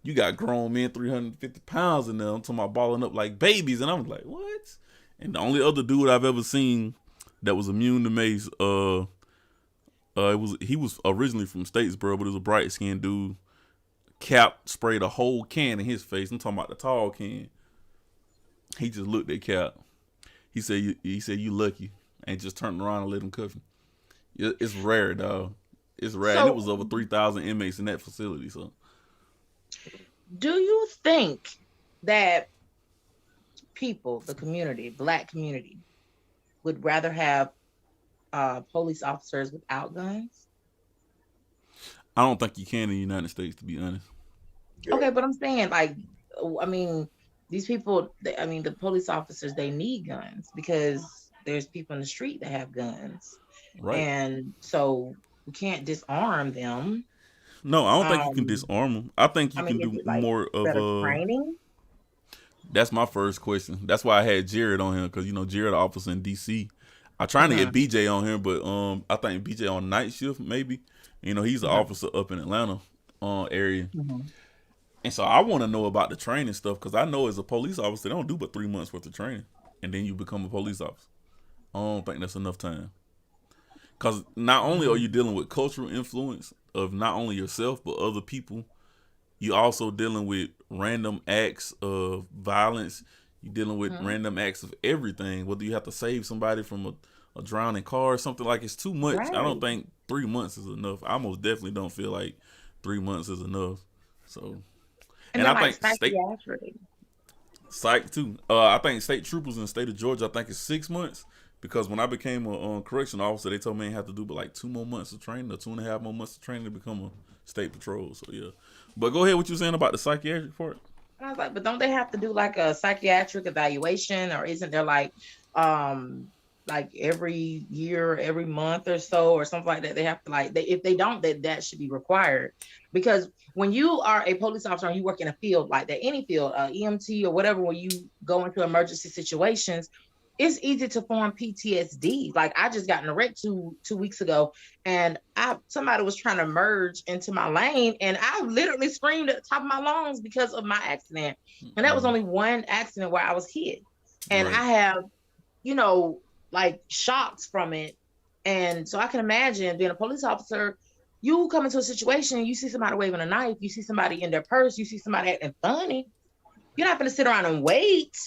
Speaker 3: you got grown men 350 pounds in there. I'm talking about balling up like babies. And I was like, what? And the only other dude I've ever seen that was immune to mace, he was originally from Statesboro, but it was a bright skinned dude. Cap sprayed a whole can in his face. I'm talking about the tall can. He just looked at Cap. He said, you lucky. And just turned around and let him cuff you. It's rare, dog. It's rare. And it was over 3,000 inmates in that facility, so.
Speaker 4: Do you think that people, the community, Black community, would rather have police officers without guns?
Speaker 3: I don't think you can in the United States, to be honest.
Speaker 4: Okay, but I'm saying, like, I mean, these people, the police officers, they need guns because there's people in the street that have guns.
Speaker 3: Right.
Speaker 4: And so we can't disarm them.
Speaker 3: No, I don't think you can disarm them. I think you can do more of
Speaker 4: training.
Speaker 3: That's my first question. That's why I had Jared on here, because Jared, officer in DC. I'm trying to get BJ on here, but I think BJ on night shift maybe. He's an officer up in Atlanta area. And so I want to know about the training stuff, because I know as a police officer, they don't do but 3 months worth of training, and then you become a police officer. I don't think that's enough time. Because not only are you dealing with cultural influence of not only yourself, but other people, you also dealing with random acts of violence. You're dealing with random acts of everything, whether you have to save somebody from a drowning car or something. Like, it's too much. Right. I don't think 3 months is enough. I most definitely don't feel like 3 months is enough. So, and I think psych too. I think state troopers in the state of Georgia, I think it's 6 months. Because when I became a correctional officer, they told me I had to do but like 2 more months of training, or 2.5 more months of training to become a state patrol. So yeah. But go ahead, what you saying about the psychiatric part?
Speaker 4: I was like, but don't they have to do like a psychiatric evaluation, or isn't there like every year, every month or so, or something like that? They have to if they don't, that should be required. Because when you are a police officer and you work in a field like that, any field, EMT or whatever, when you go into emergency situations, it's easy to form PTSD. Like, I just got in a wreck two weeks ago, and somebody was trying to merge into my lane, and I literally screamed at the top of my lungs because of my accident. And that was only one accident where I was hit. And I have, shocks from it. And so I can imagine being a police officer, you come into a situation, you see somebody waving a knife, you see somebody in their purse, you see somebody acting funny. You're not going to sit around and wait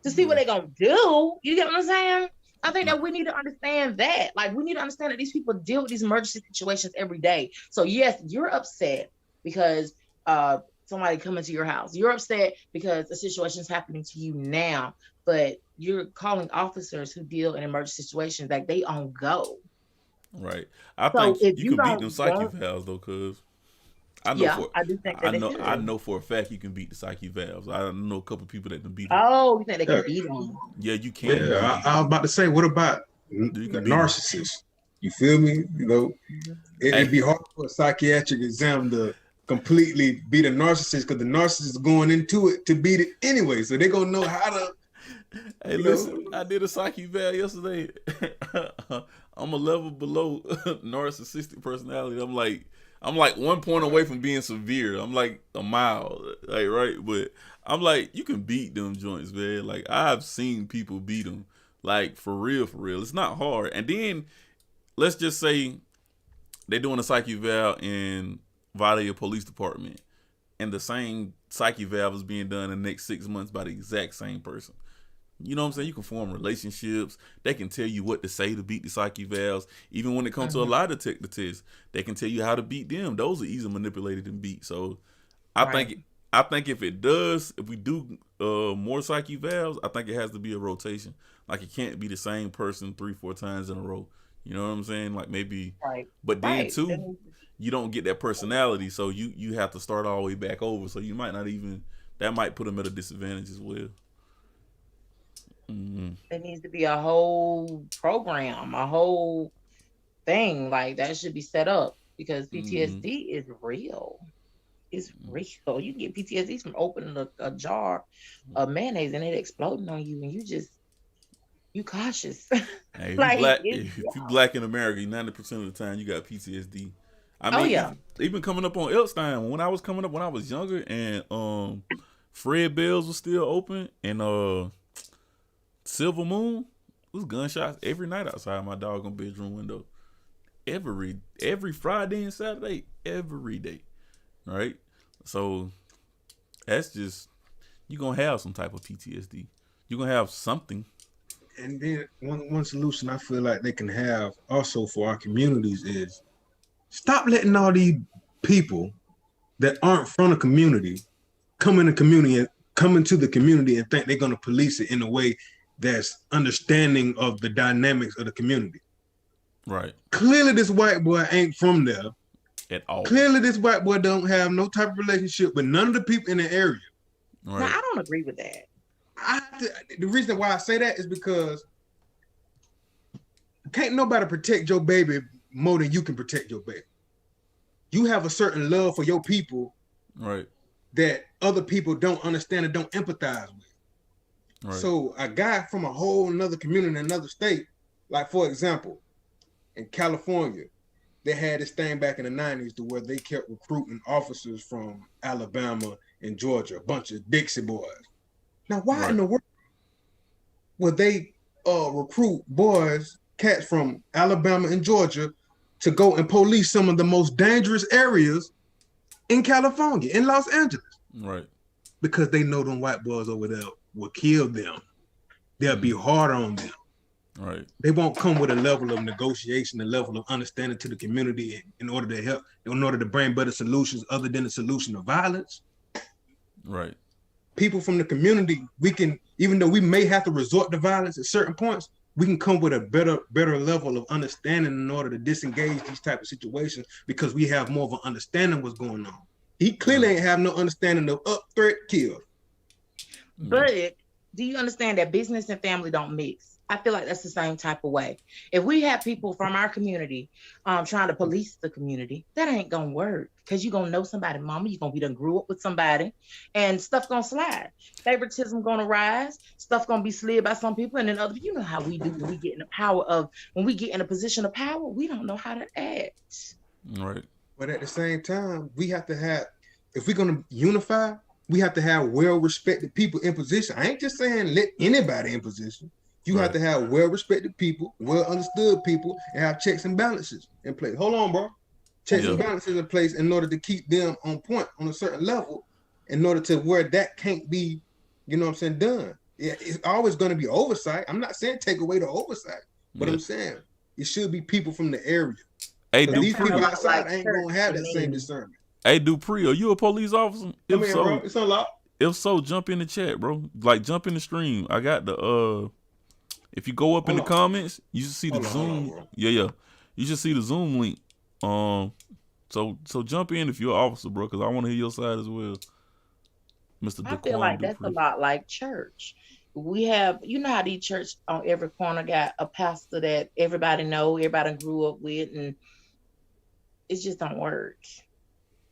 Speaker 4: to see what they're going to do. You get what I'm saying? I think that we need to understand that. Like, we need to understand that these people deal with these emergency situations every day. So yes, you're upset because somebody coming to your house. You're upset because the situation is happening to you now, but you're calling officers who deal in emergency situations like they on go.
Speaker 3: Right. I think you can beat them psyche valves though, cuz I know for a fact you can beat the psyche valves. I know a couple of people that can beat them.
Speaker 4: Oh, you think they can beat them?
Speaker 3: Yeah, you can.
Speaker 2: Yeah, I was about to say, what about narcissists? You feel me? It'd be hard for a psychiatric exam to completely beat a narcissist, because the narcissist is going into it to beat it anyway. So they're going to know how to.
Speaker 3: Hey, listen, I did a psyche valve yesterday. I'm a level below narcissistic personality. I'm like 1 point away from being severe. I'm like a mile, like right. But I'm like, you can beat them joints, man. Like I've seen people beat them, like for real, for real. It's not hard. And then let's just say they're doing a psych eval in Vidalia Police Department, and the same psych eval is being done in the next 6 months by the exact same person. You know what I'm saying? You can form relationships. They can tell you what to say to beat the psych evals. Even when it comes to a lie detector test, they can tell you how to beat them. Those are easily manipulated and beat. So
Speaker 4: Right.
Speaker 3: I think if we do more psych evals, I think it has to be a rotation. Like it can't be the same person 3-4 times in a row. You know what I'm saying? Like maybe,
Speaker 4: Right.
Speaker 3: but then
Speaker 4: Right.
Speaker 3: too, you don't get that personality, so you have to start all the way back over. So you might not even, that might put them at a disadvantage as well. Mm-hmm.
Speaker 4: There needs to be a whole program, a whole thing like that should be set up because
Speaker 3: Mm-hmm.
Speaker 4: PTSD is real. It's real. You can get PTSD from opening a jar of mayonnaise and it exploding on you, and you cautious.
Speaker 3: Hey,
Speaker 4: Like it's
Speaker 3: if you black in America, 90% of the time you got PTSD. I
Speaker 4: oh
Speaker 3: mean,
Speaker 4: yeah.
Speaker 3: even coming up on Elstein, when I was coming up when I was younger, and Fred Bell's was still open, and Silver Moon, it was gunshots every night outside my doggone bedroom window. Every Friday and Saturday, every day. Right? So that's just, you're gonna have some type of PTSD. You're gonna have something.
Speaker 2: And then one solution I feel like they can have also for our communities is stop letting all these people that aren't from the community come in the community and come into the community and think they're going to police it in a way that's understanding of the dynamics of the community.
Speaker 3: Right.
Speaker 2: Clearly this white boy ain't from there.
Speaker 3: At all.
Speaker 2: Clearly this white boy don't have no type of relationship with none of the people in the area.
Speaker 3: Right.
Speaker 4: Now I don't agree with that.
Speaker 2: The reason why I say that is because can't nobody protect your baby more than you can protect your baby. You have a certain love for your people,
Speaker 3: right,
Speaker 2: that other people don't understand and don't empathize with. Right. So a guy from a whole another community in another state, like for example, in California, they had this thing back in the 90s to where they kept recruiting officers from Alabama and Georgia, a bunch of Dixie boys. Now, why in the world would they recruit cats from Alabama and Georgia to go and police some of the most dangerous areas in California, in Los Angeles?
Speaker 3: Right.
Speaker 2: Because they know them white boys over there will kill them. They'll be hard on them.
Speaker 3: Right.
Speaker 2: They won't come with a level of negotiation, a level of understanding to the community in order to help, in order to bring better solutions other than the solution of violence.
Speaker 3: Right.
Speaker 2: People from the community, we can, even though we may have to resort to violence at certain points, we can come with a better level of understanding in order to disengage these type of situations because we have more of an understanding what's going on. He clearly ain't have no understanding of up, threat, kill.
Speaker 4: But do you understand that business and family don't mix? I feel like that's the same type of way. If we have people from our community trying to police the community, that ain't gonna work because you're gonna know somebody, mama. You're gonna be done grew up with somebody, and stuff gonna slide. Favoritism gonna rise. Stuff gonna be slid by some people, and then other. You know how we do when we get in the power of when we get in a position of power. We don't know how to act.
Speaker 3: Right.
Speaker 2: But at the same time, we have to have, if we're gonna unify, we have to have well-respected people in position. I ain't just saying let anybody in position. You have to have well-respected people, well-understood people, and have checks and balances in place. Hold on, bro. Checks and balances in place in order to keep them on point on a certain level, in order to where that can't be, you know what I'm saying, done. Yeah, it's always going to be oversight. I'm not saying take away the oversight, but I'm saying it should be people from the area.
Speaker 3: Hey,
Speaker 2: these people outside ain't going to have that same discernment.
Speaker 3: Hey, Dupree, are you a police officer?
Speaker 2: If so, bro, it's unlocked.
Speaker 3: If so, jump in the chat, bro. Like, jump in the stream. I got the if you go up in the comments, you should see the Zoom. Yeah. You should see the Zoom link. So jump in if you're an officer, bro, because I want to hear your side as well. Mr.
Speaker 4: I feel like that's a lot like church. We have, you know how these church on every corner got a pastor that everybody know, everybody grew up with, and it just don't work.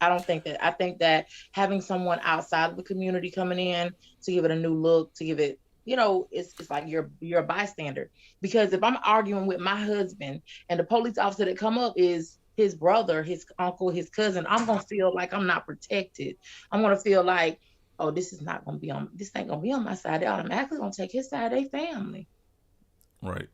Speaker 4: I think that having someone outside of the community coming in to give it a new look, to give it it's like you're a bystander. Because if I'm arguing with my husband and the police officer that come up is his brother, his uncle, his cousin, I'm gonna feel like I'm not protected. I'm gonna feel like, oh, this ain't gonna be on my side. They're automatically gonna take his side, they family.
Speaker 3: Right.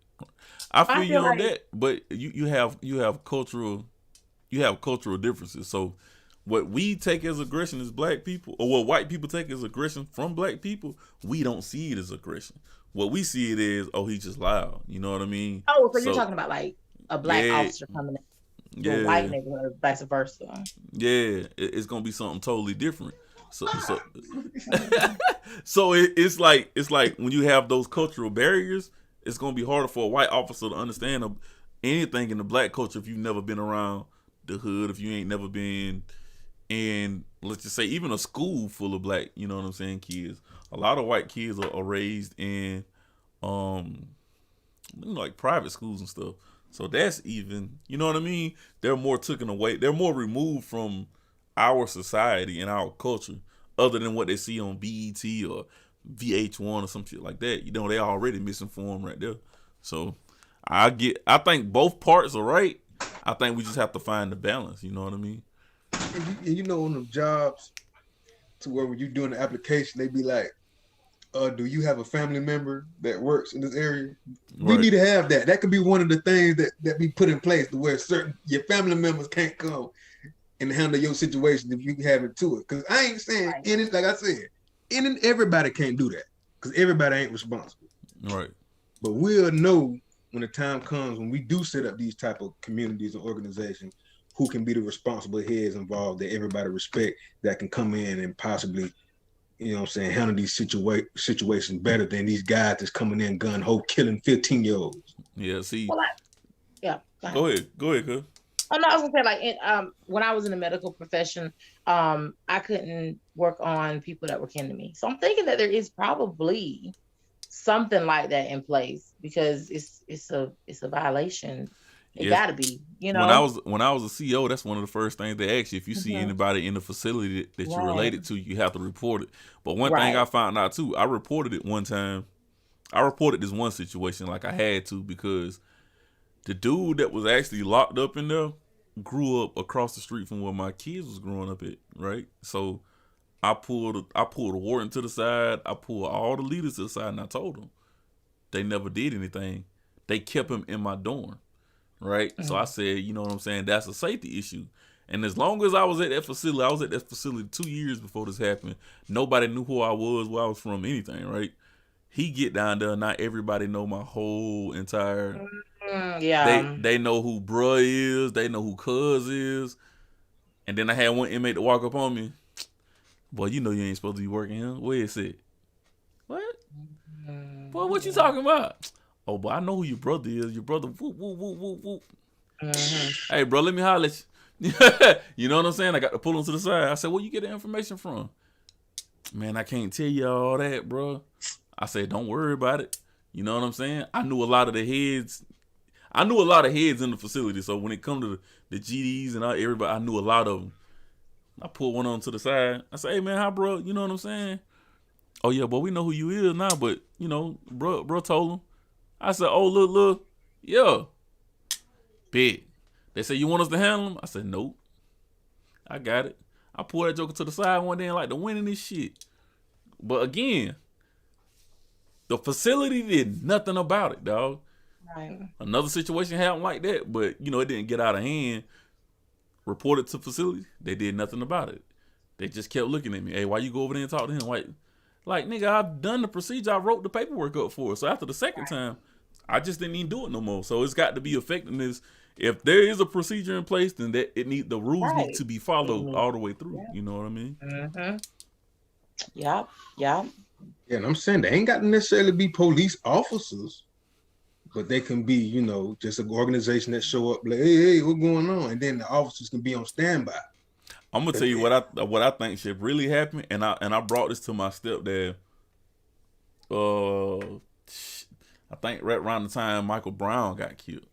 Speaker 3: I feel
Speaker 4: I
Speaker 3: you
Speaker 4: feel
Speaker 3: on
Speaker 4: like
Speaker 3: that, but you have cultural differences. So what we take as aggression as black people, or what white people take as aggression from black people, we don't see it as aggression. What we see it is, oh, he's just loud. You know what I mean?
Speaker 4: oh, so you're
Speaker 3: So
Speaker 4: talking about like a black
Speaker 3: yeah,
Speaker 4: officer coming to a white
Speaker 3: yeah,
Speaker 4: neighborhood, vice versa.
Speaker 3: yeah. It's gonna be something totally different. So so it's like when you have those cultural barriers, it's gonna be harder for a white officer to understand anything in the black culture if you've never been around the hood, if you ain't never been in, let's just say, even a school full of black, you know what I'm saying, kids. A lot of white kids are raised in um like private schools and stuff. So that's even, you know what I mean? They're more taken away. They're more removed from our society and our culture, other than what they see on BET or VH1 or some shit like that. You know, they already misinformed right there. So I think both parts are right. I think we just have to find the balance. You know what I mean?
Speaker 2: And on the jobs, to where when you're doing the application, they be like, do you have a family member that works in this area? We
Speaker 3: Right.
Speaker 2: need to have that. That could be one of the things that we put in place to where certain your family members can't come and handle your situation if you have it to it. Because I ain't saying
Speaker 4: Right.
Speaker 2: like I said, everybody can't do that because everybody ain't responsible.
Speaker 3: Right.
Speaker 2: But we'll know when the time comes when we do set up these type of communities and organizations who can be the responsible heads involved that everybody respect, that can come in and possibly, handle these situations better than these guys that's coming in gun ho killing 15-year-olds.
Speaker 3: Yeah. See.
Speaker 4: Well, yeah.
Speaker 3: Go ahead. Go ahead, cuz.
Speaker 4: Oh no, I was gonna say like when I was in the medical profession, I couldn't work on people that were kin to me. So I'm thinking that there is probably something like that in place because it's a violation. It
Speaker 3: Yes.
Speaker 4: gotta be,
Speaker 3: When I was a CO, that's one of the first things they ask you. If you see
Speaker 4: Mhm.
Speaker 3: anybody in the facility that you're
Speaker 4: Right.
Speaker 3: related to, you have to report it. But one thing
Speaker 4: Right.
Speaker 3: I found out too, I reported it one time. I reported this one situation like I had to, because the dude that was actually locked up in there grew up across the street from where my kids was growing up at, right? So I pulled a warden to the side. I pulled all the leaders to the side, and I told them. They never did anything. They kept him in my dorm, right? So I said, you know what I'm saying? That's a safety issue. And as long as I was at that facility, I was at that facility 2 years before this happened. Nobody knew who I was, where I was from, anything, right? He get down there, not everybody know my whole entire.
Speaker 4: Yeah.
Speaker 3: They know who bruh is, they know who cuz is. And then I had one inmate to walk up on me. Boy, you know you ain't supposed to be working here. Where is it? What? Boy, what you talking about? Oh, boy, I know who your brother is. Your brother, whoop, whoop, whoop, whoop, whoop. Hey, bro, let me holler at you. You know what I'm saying? I got to pull him to the side. I said, where you get the information from? Man, I can't tell you all that, bro. I said, don't worry about it. You know what I'm saying? I knew a lot of heads in the facility. So when it come to the GDs and everybody, I knew a lot of them. I pulled one on to the side. I said, hey, man, how, bro? You know what I'm saying? Oh, yeah, boy, we know who you is now, but, bro told him. I said, oh, look, yeah. Big. They said, you want us to handle him? I said, nope. I got it. I pulled that joker to the side one day and like to win in this shit. But again, the facility did nothing about it, dog.
Speaker 4: Right.
Speaker 3: Another situation happened like that, but, it didn't get out of hand. Reported to facility, they did nothing about it. They just kept looking at me. Hey, why you go over there and talk to him? Like, nigga, I've done the procedure. I wrote the paperwork up for it. So after the second time, I just didn't even do it no more. So it's got to be effectiveness. If there is a procedure in place, then the rules need to be followed all the way through.
Speaker 4: Yeah.
Speaker 3: You know what I mean?
Speaker 4: Mm-hmm. Yep.
Speaker 2: Yeah, and I'm saying they ain't got to necessarily be police officers, but they can be, just an organization that show up like, hey, what's going on? And then the officers can be on standby.
Speaker 3: I'm gonna tell you what I think should really happen, and I brought this to my stepdad. I think right around the time Mike Brown got killed.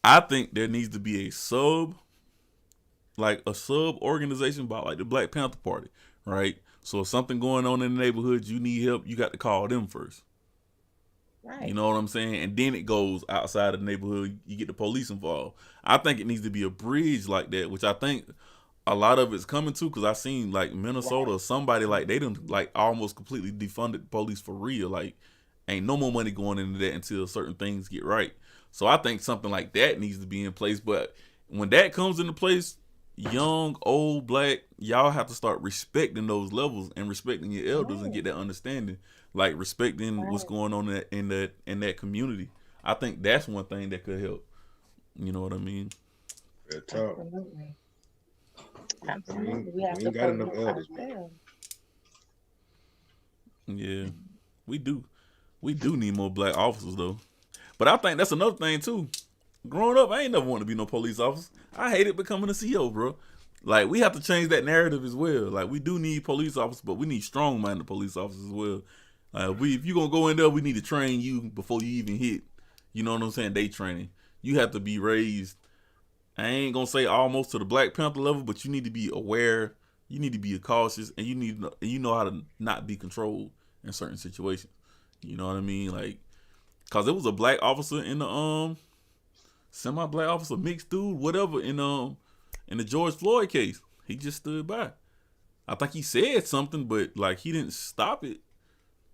Speaker 3: I think there needs to be a sub organization about like the Black Panther Party, right? So if something going on in the neighborhood, you need help, you got to call them first.
Speaker 4: Right.
Speaker 3: You know what I'm saying? And then it goes outside of the neighborhood. You get the police involved. I think it needs to be a bridge like that, which I think a lot of it's coming to, because I seen like Minnesota or somebody, like they done like almost completely defunded the police for real. Like ain't no more money going into that until certain things get right. So I think something like that needs to be in place. But when that comes into place, young, old, black, y'all have to start respecting those levels and respecting your elders and get that understanding, like respecting what's going on in that community. I think that's one thing that could help. You know what I mean?
Speaker 2: Real talk.
Speaker 4: Absolutely.
Speaker 2: We
Speaker 4: Absolutely. We have
Speaker 2: ain't
Speaker 4: to
Speaker 2: got enough
Speaker 4: focus
Speaker 2: elders, man.
Speaker 4: ourselves.
Speaker 3: Yeah, we do. We do need more black officers though. But I think that's another thing too. Growing up, I ain't never wanted to be no police officer. I hated becoming a CO, bro. Like we have to change that narrative as well. Like we do need police officers, but we need strong-minded police officers as well. If you gonna go in there, we need to train you before you even hit. You know what I'm saying? Day training. You have to be raised. I ain't gonna say almost to the Black Panther level, but you need to be aware. You need to be cautious, and you know how to not be controlled in certain situations. You know what I mean? Like, cause it was a black officer in the semi-black officer, mixed dude, whatever, in the George Floyd case. He just stood by. I think he said something, but like he didn't stop it.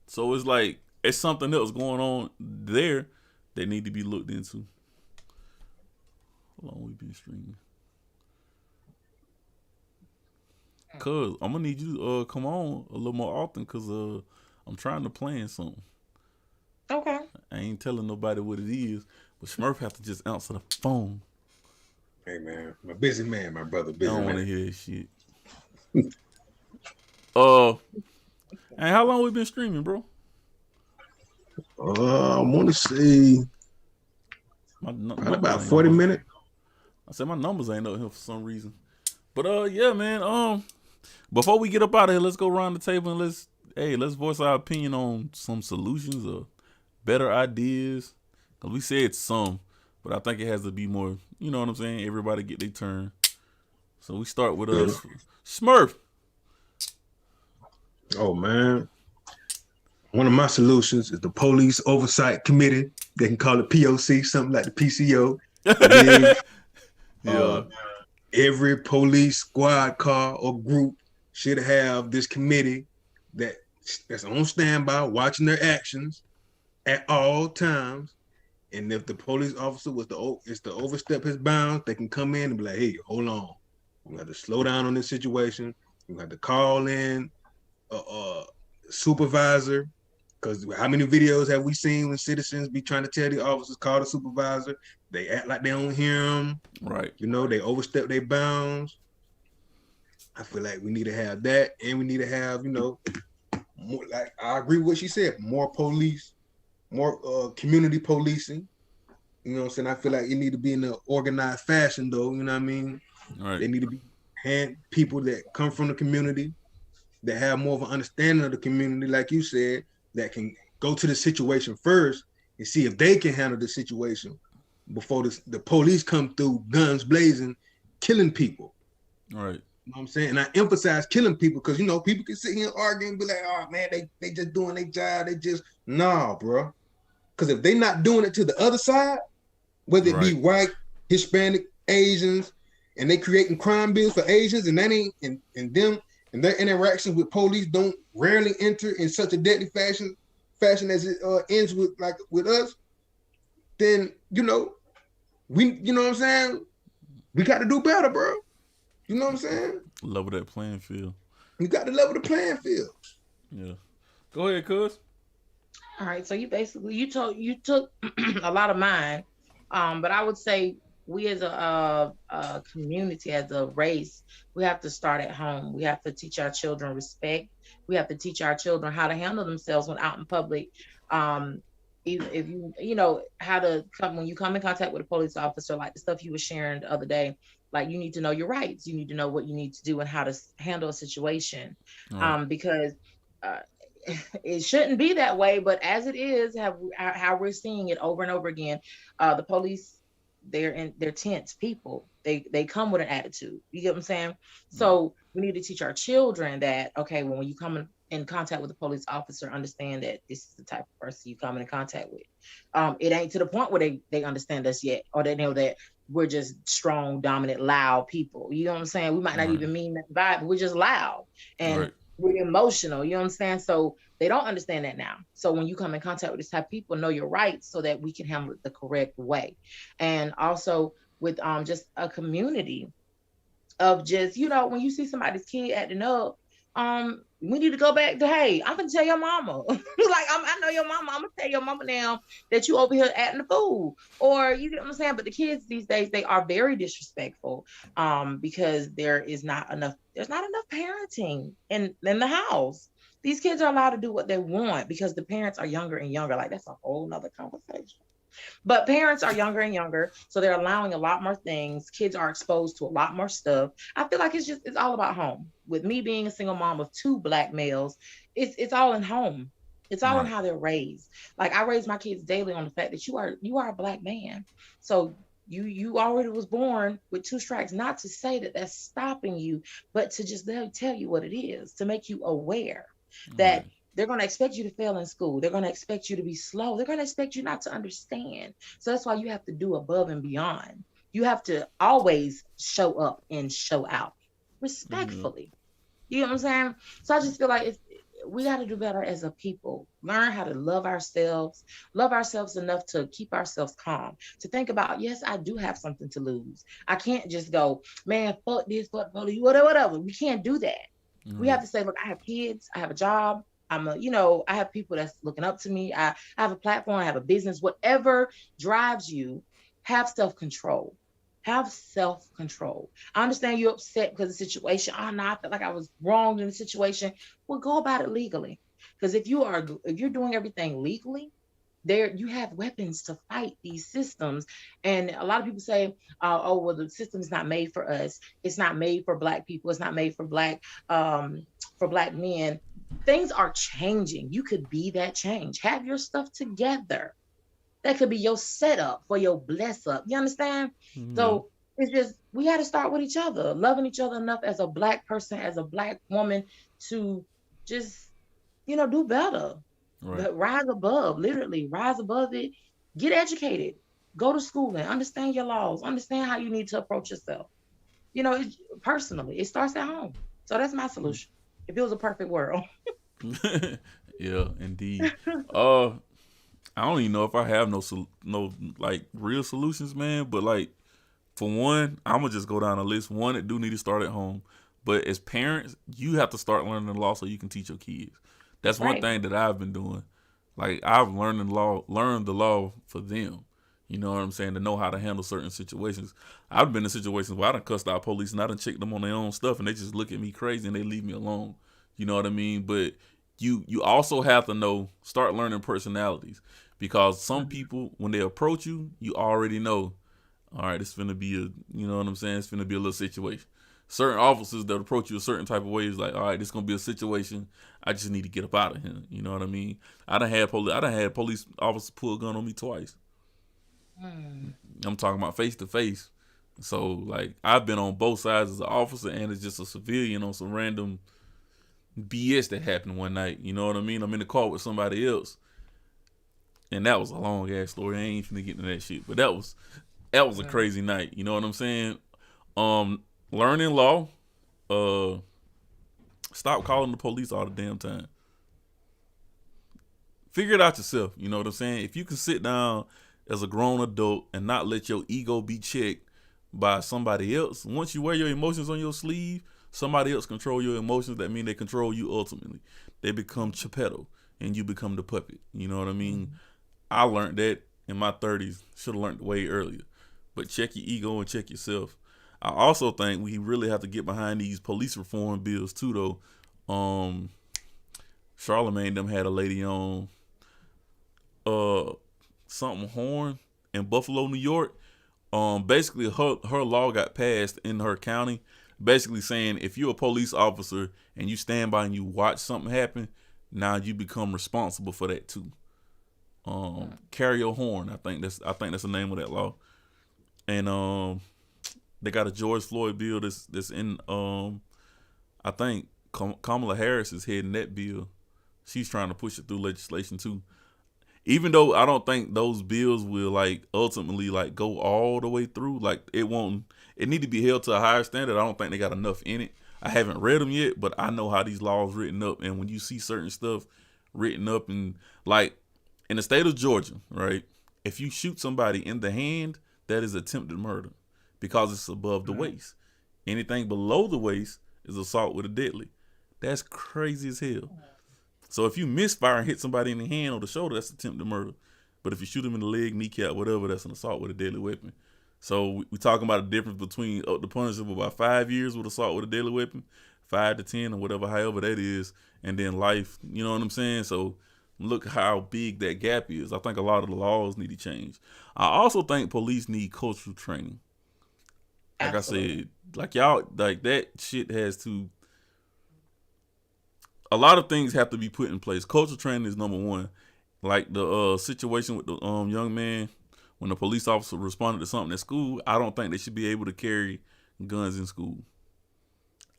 Speaker 3: So it's like it's something else going on there that need to be looked into. How long we been streaming? Cuz I'm gonna need you to come on a little more often, cause I'm trying to plan something.
Speaker 4: Okay.
Speaker 3: I ain't telling nobody what it is, but Smurf have to just answer the phone.
Speaker 2: Hey man, I'm a busy man, my brother.
Speaker 3: I
Speaker 2: Busy
Speaker 3: don't want to
Speaker 2: man.
Speaker 3: hear that shit. And how long we been streaming, bro?
Speaker 2: I want to say about 40 minutes.
Speaker 3: I said my numbers ain't up here for some reason. But yeah, man. Before we get up out of here, let's go around the table and let's voice our opinion on some solutions or better ideas. Cause we said some, but I think it has to be more. You know what I'm saying? Everybody get their turn. So we start with Smurf.
Speaker 2: Oh man, one of my solutions is the Police Oversight Committee. They can call it POC, something like the PCO.
Speaker 3: Yeah.
Speaker 2: Every police squad car or group should have this committee that's on standby, watching their actions at all times. And if the police officer was to overstep his bounds, they can come in and be like, "Hey, hold on, we have to slow down on this situation. We have to call in a supervisor." Because how many videos have we seen when citizens be trying to tell the officers, call the supervisor? They act like they don't hear them.
Speaker 3: Right.
Speaker 2: You know, they overstep their bounds. I feel like we need to have that, and we need to have, more, like I agree with what she said, more police, more community policing. You know what I'm saying? I feel like it need to be in an organized fashion, though. You know what I mean?
Speaker 3: Right.
Speaker 2: They need to be people that come from the community, that have more of an understanding of the community, like you said, that can go to the situation first and see if they can handle the situation before the police come through guns blazing, killing people.
Speaker 3: Right.
Speaker 2: You know what I'm saying? And I emphasize killing people because, people can sit here and argue and be like, oh, man, they just doing their job. They just, nah, bro. Because if they not doing it to the other side, whether it be white, Hispanic, Asians, and they creating crime bills for Asians, and that ain't, and them, and their interactions with police don't rarely enter in such a deadly fashion as it ends with us, then, we, you know what I'm saying? We got to do better, bro. You know what I'm saying?
Speaker 3: Level that playing field.
Speaker 2: You got to level the playing field.
Speaker 3: Yeah. Go ahead, cuz.
Speaker 4: All right. So you took a lot of mine, but I would say we as a community, as a race, we have to start at home. We have to teach our children respect. We have to teach our children how to handle themselves when out in public. If how to come when you come in contact with a police officer, like the stuff you were sharing the other day, like you need to know your rights. You need to know what you need to do and how to handle a situation, because it shouldn't be that way. But as it is, how we're seeing it over and over again, the police they're tense people. They come with an attitude. You get what I'm saying? So we need to teach our children that, okay, when you come in contact with a police officer, understand that this is the type of person you come in contact with. It ain't to the point where they understand us yet, or they know that we're just strong, dominant, loud people. You know what I'm saying? We might not even mean that vibe, but we're just loud and we're emotional. You know what I'm saying? So they don't understand that now. So when you come in contact with this type of people, know your rights so that we can handle it the correct way. And also with just a community of just, when you see somebody's kid acting up, we need to go back to, hey, I'm gonna tell your mama. Like, I know your mama. I'm gonna tell your mama now that you over here acting a fool. Or, you know what I'm saying? But the kids these days, they are very disrespectful because there's not enough parenting in the house. These kids are allowed to do what they want because the parents are younger and younger. Like, that's a whole nother conversation. But parents are younger and younger, so they're allowing a lot more things. Kids are exposed to a lot more stuff. I feel like it's all about home. With me being a single mom of 2 Black males, it's all in home. It's all in how they're raised. Like, I raise my kids daily on the fact that you are a Black man. So you already was born with 2 strikes. Not to say that that's stopping you, but to just tell you what it is, to make you aware that they're going to expect you to fail in school. They're going to expect you to be slow. They're going to expect you not to understand. So that's why you have to do above and beyond. You have to always show up and show out respectfully. You know what I'm saying? So I just feel like we got to do better as a people. Learn how to love ourselves enough to keep ourselves calm, to think about, yes, I do have something to lose. I can't just go, man, fuck this, fuck police, whatever. We can't do that. We have to say, look, I have kids, I have a job. I have people that's looking up to me. I have a platform, I have a business, whatever drives you, have self-control. Have self-control. I understand you're upset because of the situation. Oh, no, I felt like I was wrong in the situation. Well, go about it legally. Because if you're doing everything legally, you have weapons to fight these systems. And a lot of people say, well, the system is not made for us. It's not made for Black people. It's not made for Black men. Things are changing. You could be that change. Have your stuff together. That could be your setup for your bless up. You understand? So it's just, we got to start with each other, loving each other enough as a Black person, as a Black woman, to just, do better. But rise above, literally rise above it. Get educated. Go to school and understand your laws. Understand how you need to approach yourself. Personally, it starts at home. So that's my solution. If it was a perfect world.
Speaker 3: Yeah, indeed. I don't even know if I have no like real solutions, man. But like, for one, I'm gonna just go down the list. One, it do need to start at home. But as parents, you have to start learning the law so you can teach your kids. That's one thing that I've been doing. Like, I've learned the law for them. You know what I'm saying? To know how to handle certain situations. I've been in situations where I done cussed out police and I done checked them on their own stuff and they just look at me crazy and they leave me alone. You know what I mean? But you also have to start learning personalities, because some people, when they approach you, you already know, all right, it's finna be you know what I'm saying? It's finna be a little situation. Certain officers that approach you a certain type of way is like, all right, this gonna be a situation. I just need to get up out of here. You know what I mean? I done had police officers pull a gun on me twice. I'm talking about face to face. So like, I've been on both sides as an officer and as just a civilian on some random BS that happened one night. You know what I mean? I'm in the car with somebody else, and that was a long ass story. I ain't finna get into that shit, but that was a crazy night. You know what I'm saying? Learning law. Stop calling the police all the damn time. Figure it out yourself. You know what I'm saying? If you can sit down as a grown adult and not let your ego be checked by somebody else, once you wear your emotions on your sleeve, somebody else control your emotions. That means they control you ultimately. They become Geppetto and you become the puppet. You know what I mean? I learned that in my 30s. Should have learned it way earlier. But check your ego and check yourself. I also think we really have to get behind these police reform bills too, though. Charlemagne them had a lady on something Horn in Buffalo, New York. Basically her law got passed in her county, basically saying if you're a police officer and you stand by and you watch something happen, now you become responsible for that too. Carry your horn. I think that's the name of that law. and they got a George Floyd bill that's in I think Kamala Harris is heading that bill. She's trying to push it through legislation too. Even though I don't think those bills will like ultimately like go all the way through, like it won't. It need to be held to a higher standard. I don't think they got enough in it. I haven't read them yet, but I know how these laws written up, and when you see certain stuff written up, and like in the state of Georgia, right? If you shoot somebody in the hand, that is attempted murder because it's above the waist. Anything below the waist is assault with a deadly. That's crazy as hell. So if you misfire and hit somebody in the hand or the shoulder, that's attempted murder. But if you shoot them in the leg, kneecap, whatever, that's an assault with a deadly weapon. So we talking about a difference between the punishment of about 5 years with assault with a deadly weapon, 5 to 10 or whatever, however that is, and then life. You know what I'm saying? So look how big that gap is. I think a lot of the laws need to change. I also think police need cultural training. Like
Speaker 4: Absolutely.
Speaker 3: I said, like y'all, like that shit has to. A lot of things have to be put in place. Cultural training is number one. Like the situation with the young man when the police officer responded to something at school. I don't think they should be able to carry guns in school.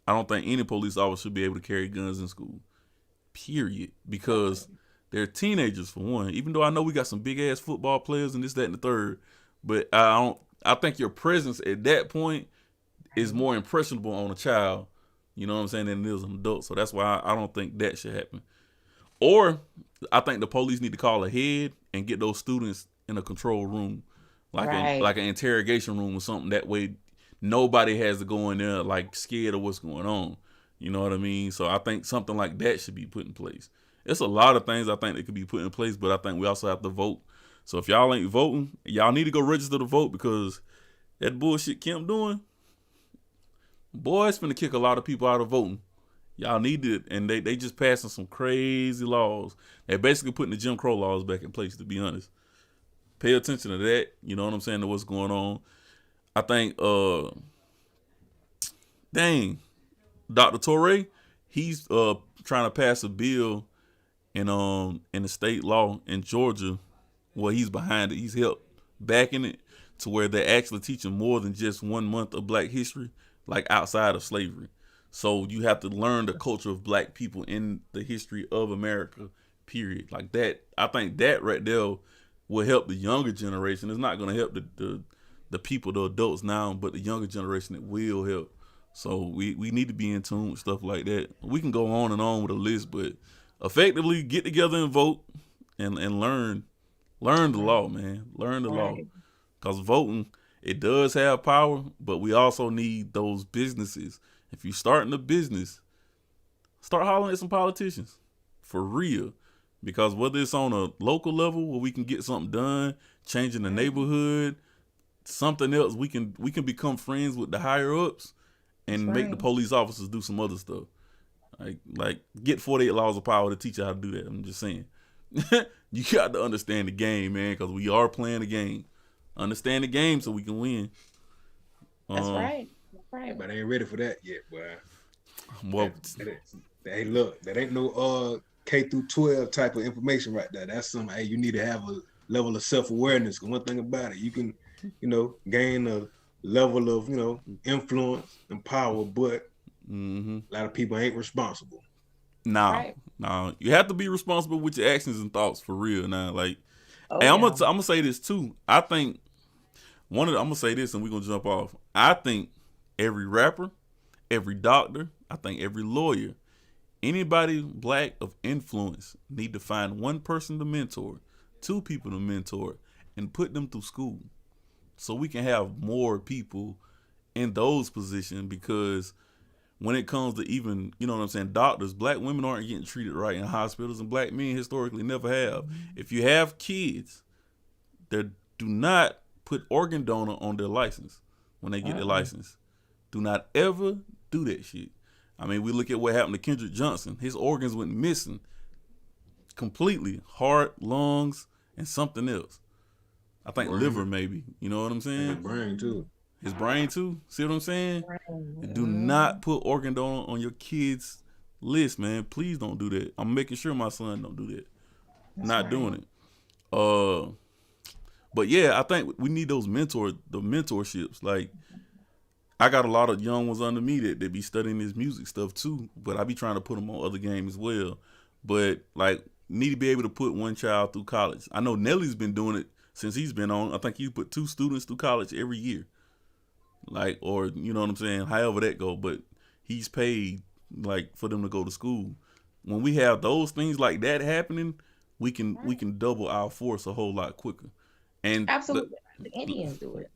Speaker 3: I don't think any police officer should be able to carry guns in school. Period. Because they're teenagers for one. Even though I know we got some big ass football players and this, that, and the third, but I think your presence at that point is more impressionable on a child, you know what I'm saying, than it is an adult. So that's why I don't think that should happen. Or I think the police need to call ahead and get those students in a control room, like
Speaker 4: Right.
Speaker 3: an interrogation room or something. That way, nobody has to go in there like scared of what's going on. You know what I mean? So I think something like that should be put in place. It's a lot of things I think that could be put in place, but I think we also have to vote. So if y'all ain't voting, y'all need to go register to vote because that bullshit Kemp doing, boy, it's finna kick a lot of people out of voting. Y'all need it, and they just passing some crazy laws. They're basically putting the Jim Crow laws back in place, to be honest. Pay attention to that, you know what I'm saying, to what's going on. I think, Dr. Torre, he's trying to pass a bill in the state law in Georgia. Well, he's behind it. He's helped backing it to where they're actually teaching more than just 1 month of Black history, like outside of slavery. So you have to learn the culture of Black people in the history of America, period. Like that, I think that right there will help the younger generation. It's not going to help the people, the adults now, but the younger generation it will help. So we need to be in tune with stuff like that. We can go on and on with a list, but effectively get together and vote and learn the law, man. Learn the law.
Speaker 4: Right.
Speaker 3: Because voting, it does have power, but we also need those businesses. If you're starting a business, start hollering at some politicians. For real. Because whether it's on a local level where we can get something done, changing the neighborhood, something else, we can become friends with the higher ups and
Speaker 4: That's
Speaker 3: make the
Speaker 4: right.
Speaker 3: police officers do some other stuff. Like get 48 laws of power to teach you how to do that. I'm just saying. You got to understand the game, man, because we are playing the game. Understand the game so we can win.
Speaker 4: That's
Speaker 3: Um,
Speaker 4: right. That's right.
Speaker 2: But I ain't ready for that yet, boy.
Speaker 3: well,
Speaker 2: Hey, look, that ain't no K through 12 type of information right there. That's something. Hey, you need to have a level of self awareness. One thing about it, you can, gain a level of influence and power, but
Speaker 3: mm-hmm.
Speaker 2: a lot of people ain't responsible.
Speaker 3: Now,
Speaker 4: Right.
Speaker 3: you have to be responsible with your actions and thoughts for real. Now, like,
Speaker 4: Oh
Speaker 3: and I'm
Speaker 4: yeah.
Speaker 3: gonna say this too. I think I'm gonna say this, and we're gonna jump off. I think every rapper, every doctor, I think every lawyer, anybody Black of influence need to find one person to mentor, 2 people to mentor, and put them through school, so we can have more people in those positions. Because when it comes to even, you know what I'm saying, doctors, Black women aren't getting treated right in hospitals, and Black men historically never have. If you have kids, they do not put organ donor on their license when they get their license. Do not ever do that shit. I mean, we look at what happened to Kendrick Johnson. His organs went missing completely. Heart, lungs, and something else. I think
Speaker 2: Brain.
Speaker 3: liver maybe. You know what I'm
Speaker 2: And
Speaker 3: saying?
Speaker 2: brain too.
Speaker 3: His brain too. See what I'm saying?
Speaker 4: Right.
Speaker 3: Do not put organ donor on your kids' list, man. Please don't do that. I'm making sure my son don't do that.
Speaker 4: That's
Speaker 3: Not
Speaker 4: right.
Speaker 3: doing it. But yeah, I think we need those mentorships. Like, I got a lot of young ones under me that be studying this music stuff too, but I be trying to put them on other games as well. But like, need to be able to put one child through college. I know Nelly's been doing it since he's been on. I think he put 2 students through college every year. Like, or you know what I'm saying, however that go. But he's paid like for them to go to school. When we have those things like that happening, we can double our force a whole lot quicker. And
Speaker 4: Absolutely, the Indians do it.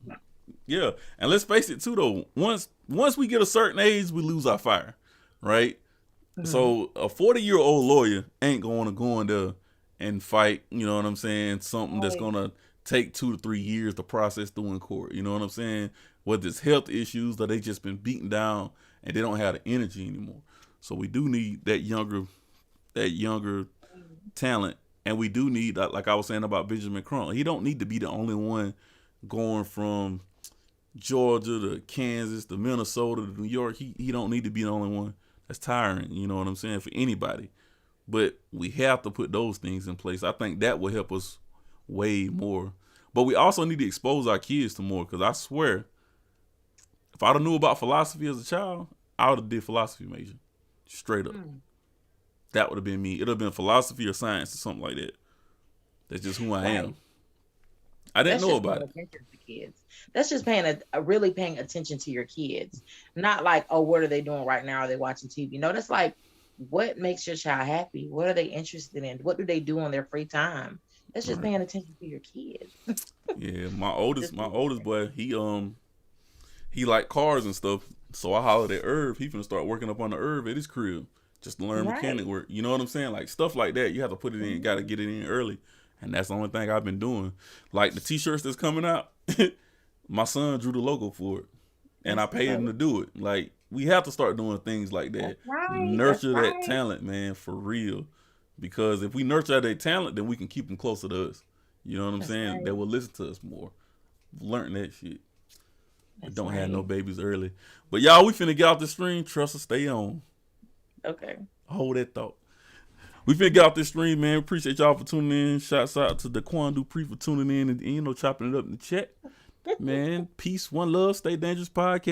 Speaker 3: yeah, and let's face it too though. Once we get a certain age, we lose our fire, right? So a 40-year-old lawyer ain't going to go in there and fight. You know what I'm saying? Something that's gonna take 2 to 3 years to process through in court. You know what I'm saying? Whether it's health issues that they just been beaten down and they don't have the energy anymore. So we do need that younger talent, and we do need, like I was saying about Benjamin Crump. He don't need to be the only one going from Georgia to Kansas to Minnesota to New York. He don't need to be the only one. That's tiring, you know what I'm saying, for anybody. But we have to put those things in place. I think that will help us way more. But we also need to expose our kids to more, because I swear, if I'd have knew about philosophy as a child, I would have did philosophy major. Straight up. That would have been me. It would have been philosophy or science or something like that. That's just who I am. I didn't know about it.
Speaker 4: Kids. That's just really paying attention to your kids. Not like, oh, what are they doing right now? Are they watching TV? No, that's like, what makes your child happy? What are they interested in? What do they do on their free time? That's just paying attention to your kids.
Speaker 3: Yeah, my oldest boy, he like cars and stuff. So I hollered at Irv. He finna start working up on the Irv at his crib just to learn mechanic work. You know what I'm saying? Like stuff like that. You have to put it in. Got to get it in early. And that's the only thing I've been doing. Like the T-shirts that's coming out, my son drew the logo for it, and I paid him to do it. Like, we have to start doing things like that. Nurture that talent, man, for real. Because if we nurture that talent, then we can keep them closer to us. You know what I'm saying? They will listen to us more. Learn that shit. Don't have no babies early. But y'all, we finna get off the stream. Trust us, stay on.
Speaker 4: Okay.
Speaker 3: Hold that thought. We finna get off this stream, man. Appreciate y'all for tuning in. Shouts out to Daquan Dupree for tuning in and chopping it up in the chat. Man, peace, one love, stay dangerous podcast.